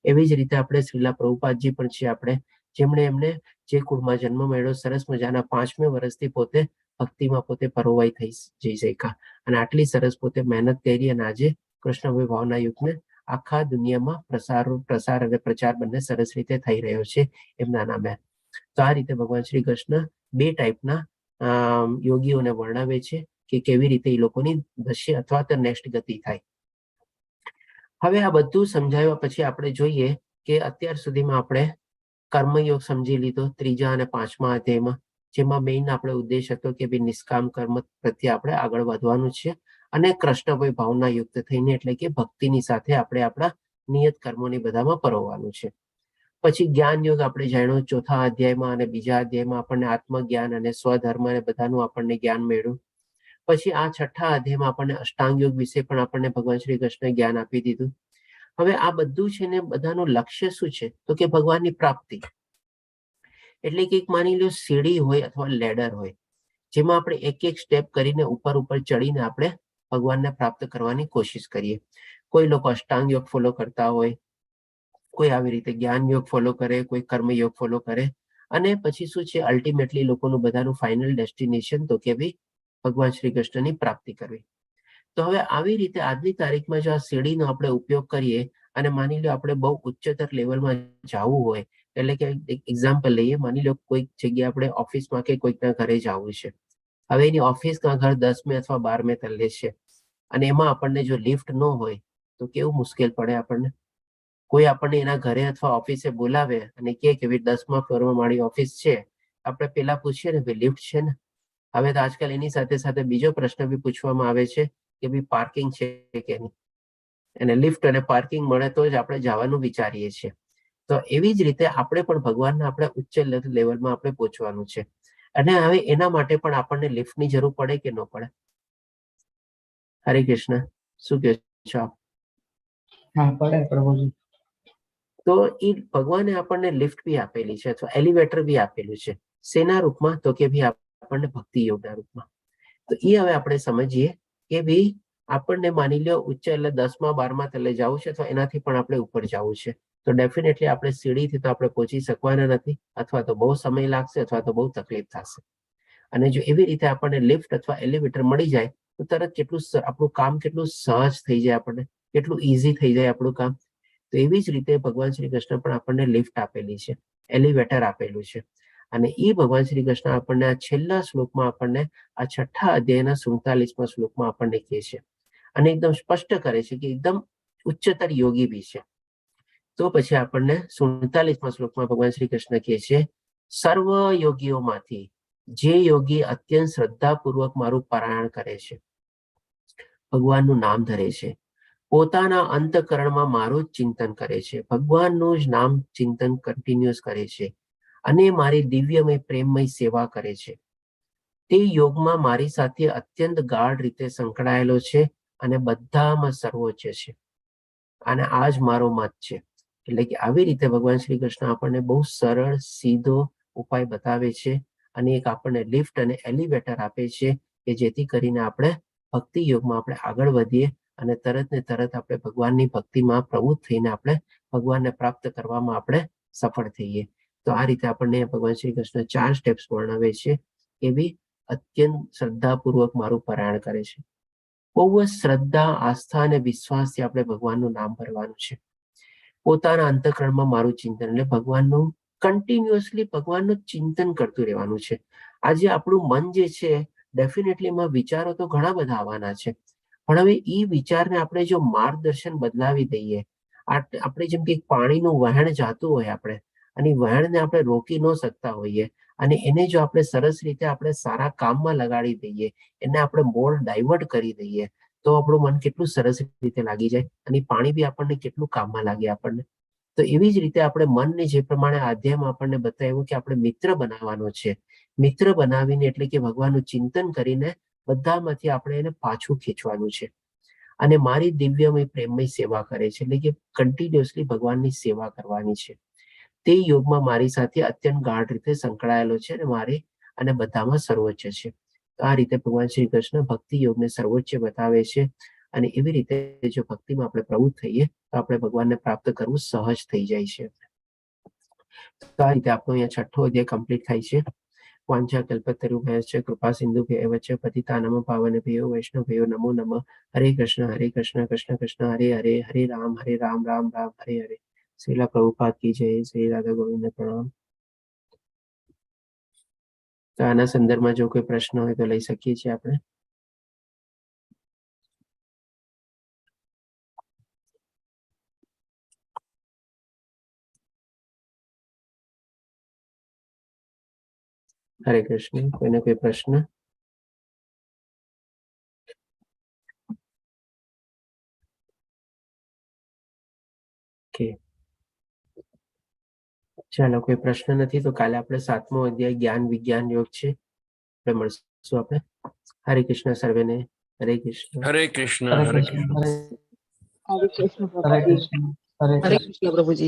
[SPEAKER 2] એવી જ રીતે આપણે શ્રીલા પ્રભુપાદજી પણ છે આપણે, જેમણે એમને જે કુળમાં જન્મ મળ્યો સરસ મજાના 5મે વર્ષથી પોતે ભક્તિમાં પોતે પરોવાઈ થઈ જઈ શક્યા અને આટલી સરસ પોતે મહેનત કરી અને આજે કૃષ્ણભાઈ ભાવના યુગને આખા દુનિયામાં પ્રસાર અને પ્રચાર બંને સરસ રીતે થઈ રહ્યો છે એમના નામે. તો આ રીતે ભગવાન શ્રી કૃષ્ણ 2 ટાઈપના યોગીઓને વર્ણવે છે કે કેવી રીતે એ લોકોની દશ્ય અથવા તો નેક્સ્ટ ગતિ થાય. હવે આ બધું સમજાવ્યા પછી આપણે જોઈએ કે અત્યાર સુધીમાં આપણે કર્મયોગ સમજી લીધો 3જા અને 5મા અધ્યાયમાં, જેમાં મેઇન આપણે ઉદ્દેશ હતો કે ભાઈ નિષ્કામ કર્મ પ્રત્યે આપણે આગળ વધવાનું છે અને કૃષ્ણભાઈ ભાવના યુક્ત થઈને એટલે કે ભક્તિની સાથે આપણે આપણા નિયત કર્મોની બધામાં પરોવવાનું છે. પછી જ્ઞાન યોગ આપણે જાણ્યો 4થા અધ્યાયમાં અને 2જા અધ્યાયમાં આપણને આત્મજ્ઞાન અને સ્વધર્મ અને બધાનું આપણને જ્ઞાન મળ્યું. પછી આ 6થા અધ્યાયમાં આપણને અષ્ટાંગ યોગ વિશે પણ આપણને ભગવાન શ્રી કૃષ્ણ જ્ઞાન આપી દીધું. હવે આ બધું છે ને બધાનું લક્ષ્ય શું છે તો કે ભગવાનની પ્રાપ્તિ. એટલે કે એક માની લો સીડી હોય અથવા લેડર હોય જેમાં આપણે એક સ્ટેપ કરીને ઉપર ચડીને આપણે ભગવાનને પ્રાપ્ત કરવાની કોશિશ કરીએ. કોઈ લોકો અષ્ટાંગ યોગ ફોલો કરતા હોય, કોઈ આવી રીતે જ્ઞાન યોગ ફોલો કરે, કોઈ કર્મ યોગ ફોલો કરે, અને પછી શું છે અલ્ટિમેટલી લોકોનું બધાનું ફાઇનલ ડેસ્ટિનેશન તો કે ભાઈ ભગવાન શ્રી કૃષ્ણની પ્રાપ્તિ કરવી. તો હવે આવી રીતે આજની તારીખમાં જો આ સીડીનો આપણે ઉપયોગ કરીએ અને માની લો આપણે બહુ ઉચ્ચતર લેવલમાં જવું હોય, એટલે કે એક્ઝામ્પલ લઈએ, માની લો કોઈક જગ્યાએ આપણે ઓફિસમાં કે કોઈકના ઘરે જવું છે. હવે એની ઓફિસના ઘર 10મે અથવા 12મે તલ્લે છે અને એમાં આપણને જો લિફ્ટ ન હોય તો કેવું મુશ્કેલ પડે આપણને. કોઈ આપણને એના ઘરે અથવા ઓફિસે બોલાવે અને કહે કે ભાઈ 10મા ફ્લોરમાં મારી ઓફિસ છે, આપણે પેલા પૂછીએ ને ભાઈ લિફ્ટ છે ને. હવે તો આજકાલ એની સાથે સાથે બીજો પ્રશ્ન બી પૂછવામાં આવે છે કે ભાઈ પાર્કિંગ છે કે નહીં, અને લિફ્ટ અને પાર્કિંગ મળે તો જ આપણે જવાનું વિચારીએ છીએ. તો એવી જ રીતે આપણે પણ ભગવાનને આપણે ઉચ્ચ લેવલમાં આપણે પહોંચવાનું છે, અને હવે એના માટે પણ આપણને લિફ્ટની જરૂર પડે કે ન પડે? હરે કૃષ્ણ, શું કહો છો આપ?
[SPEAKER 3] હા, પડે પ્રભુજી.
[SPEAKER 2] તો એ ભગવાને આપણને લિફ્ટ બી આપેલી છે અથવા એલિવેટર બી આપેલું છે. શેના રૂપમાં તો કે ભાઈ આપણને ભક્તિ યોગના રૂપમાં. તો એ હવે આપણે સમજીએ કે ભાઈ આપણને માની લો ઉચ્ચ એટલે 10મા 12મા તલે જવું છે અથવા એનાથી પણ આપણે ઉપર જવું છે, તો ડેફિનેટલી આપણે સીડીથી તો આપણે પહોંચી શકવાના નથી, અથવા તો બહુ સમય લાગશે, અથવા તો બહુ તકલીફ થશે. અને જો એવી રીતે આપણને લિફ્ટ અથવા એલિવેટર મળી જાય તો તરત કેટલું આપણું કામ કેટલું સહજ થઈ જાય, આપણને કેટલું ઈઝી થઈ જાય આપણું કામ. તો એવી જ રીતે ભગવાન શ્રી કૃષ્ણ પણ આપણને લિફ્ટ આપેલી છે, એલિવેટર આપેલું છે. અને એ ભગવાન શ્રી કૃષ્ણ આપણને આ છેલ્લા શ્લોકમાં આપણને આ 6થા અધ્યાયના 47મા શ્લોકમાં આપણને કહે છે, અને એકદમ સ્પષ્ટ કરે છે કે એકદમ ઉચ્ચતર યોગી બી છે. તો પછી આપણને 47મા શ્લોકમાં ભગવાન શ્રી કૃષ્ણ કહે છે, સર્વ યોગીઓમાંથી જે યોગી અત્યંત શ્રદ્ધાપૂર્વક મારું પારાયણ કરે છે, ભગવાનનું નામ ધરે છે, પોતાના અંતઃકરણમાં મારું જ ચિંતન કરે છે, ભગવાનનું જ નામ ચિંતન કન્ટિન્યુઅસ કરે છે, અને મારી દિવ્યમય પ્રેમમય સેવા કરે છે, તે યોગમાં મારી સાથે અત્યંત ગાઢ રીતે સંકળાયેલો છે અને બધામાં સર્વોચ્ચ છે. અને આ જ મારો મત છે. એટલે કે આવી રીતે ભગવાન શ્રી કૃષ્ણ આપણને બહુ સરળ સીધો ઉપાય બતાવે છે, અને એક આપણને લિફ્ટ અને એલિવેટર આપે છે કે જેથી કરીને આપણે ભક્તિ યોગમાં આપણે આગળ વધીએ અને તરત ને તરત આપણે ભગવાનની ભક્તિમાં પ્રવૃત્ત થઈને આપણે ભગવાનને પ્રાપ્ત કરવામાં આપણે સફળ થઈએ. તો આ રીતે આપણને ભગવાન શ્રી કૃષ્ણ 4 સ્ટેપ્સ વર્ણવે છે. એવી અત્યંત શ્રદ્ધાપૂર્વક મારું પારાયણ કરે છે. બહુ જ શ્રદ્ધા, આસ્થા અને વિશ્વાસથી આપણે ભગવાનનું નામ ભરવાનું છે. પોતાના અંતઃકરણમાં મારું ચિંતન, એટલે ભગવાનનું કન્ટિન્યુઅસલી ભગવાનનું ચિંતન કરતું રહેવાનું છે. આજે આપણું મન જે છે ડેફિનેટલી એમાં વિચારો તો ઘણા બધા આવવાના છે, પણ હવે એ વિચારને આપણે જો માર્ગદર્શન બદલાવી દઈએ, આપણે જેમ કે પાણીનું વહેણ જાતું હોય આપણે, અને વહેણને આપણે રોકી ન શકતા હોઈએ, અને એને જો આપણે સરસ રીતે આપણે સારા કામમાં લગાડી દઈએ, એને આપણે મોડ ડાયવર્ટ કરી દઈએ, તો આપણું મન કેટલું સરસ રીતે લાગી જાય, અને પાણી બી આપણને કેટલું કામમાં લાગે આપણને. તો એવી જ રીતે આપણે મનને જે પ્રમાણે અધ્યાયમાં આપણને બતાવ્યું કે આપણે મિત્ર બનાવવાનો છે, મિત્ર બનાવીને એટલે કે ભગવાનનું ચિંતન કરીને બધામાંથી આપણે એને પાછું ખેંચવાનું છે, અને મારી દિવ્યમય પ્રેમમય સેવા કરે છે, એટલે કે કન્ટિન્યુઅસલી ભગવાનની સેવા કરવાની છે. તે યોગમાં મારી સાથે અત્યંત ગાઢ રીતે સંકળાયેલો છે, અને મારી અને બધામાં સર્વોચ્ચ છે. આ રીતે ભગવાન શ્રી કૃષ્ણ ભક્તિ યોગને સર્વોચ્ચ બતાવે છે, અને એવી રીતે જો ભક્તિમાં આપણે પ્રવૃત્ત થઈએ તો આપણે ભગવાનને પ્રાપ્ત કરવું સહજ થઈ જાય છે. તો આ રીતે આપણો અહીંયા 6થો અધ્યાય કમ્પ્લીટ થાય છે. વાંછા કલ્પતરુભ્યશ્ચ કૃપા સિંધુભ્યૈવ ચ પતિતાનાં પાવનેભ્યો વૈષ્ણવેયો નમો નમઃ. હરે કૃષ્ણ કૃષ્ણ કૃષ્ણ હરે હરે, હરે રામ રામ રામ હરે હરે. શ્રીલા પ્રભુપાદ કી જય. શ્રી રાધા ગોવિંદ પ્રણામ. તો આના સંદર્ભમાં જો કોઈ પ્રશ્ન હોય તો લઈ શકીએ છીએ આપણે. હરે કૃષ્ણ. કોઈને કોઈ પ્રશ્ન? ચાલો, કોઈ પ્રશ્ન નથી તો કાલે આપણે 7મો અધ્યાય જ્ઞાન વિજ્ઞાન યોગ છે, આપણે મળશું આપણે. હરે કૃષ્ણ સર્વેને. હરે કૃષ્ણ.
[SPEAKER 4] હરે કૃષ્ણ.
[SPEAKER 3] હરે
[SPEAKER 4] હરે
[SPEAKER 3] કૃષ્ણ.
[SPEAKER 4] કૃષ્ણ.
[SPEAKER 3] હરે કૃષ્ણ પ્રભુજી.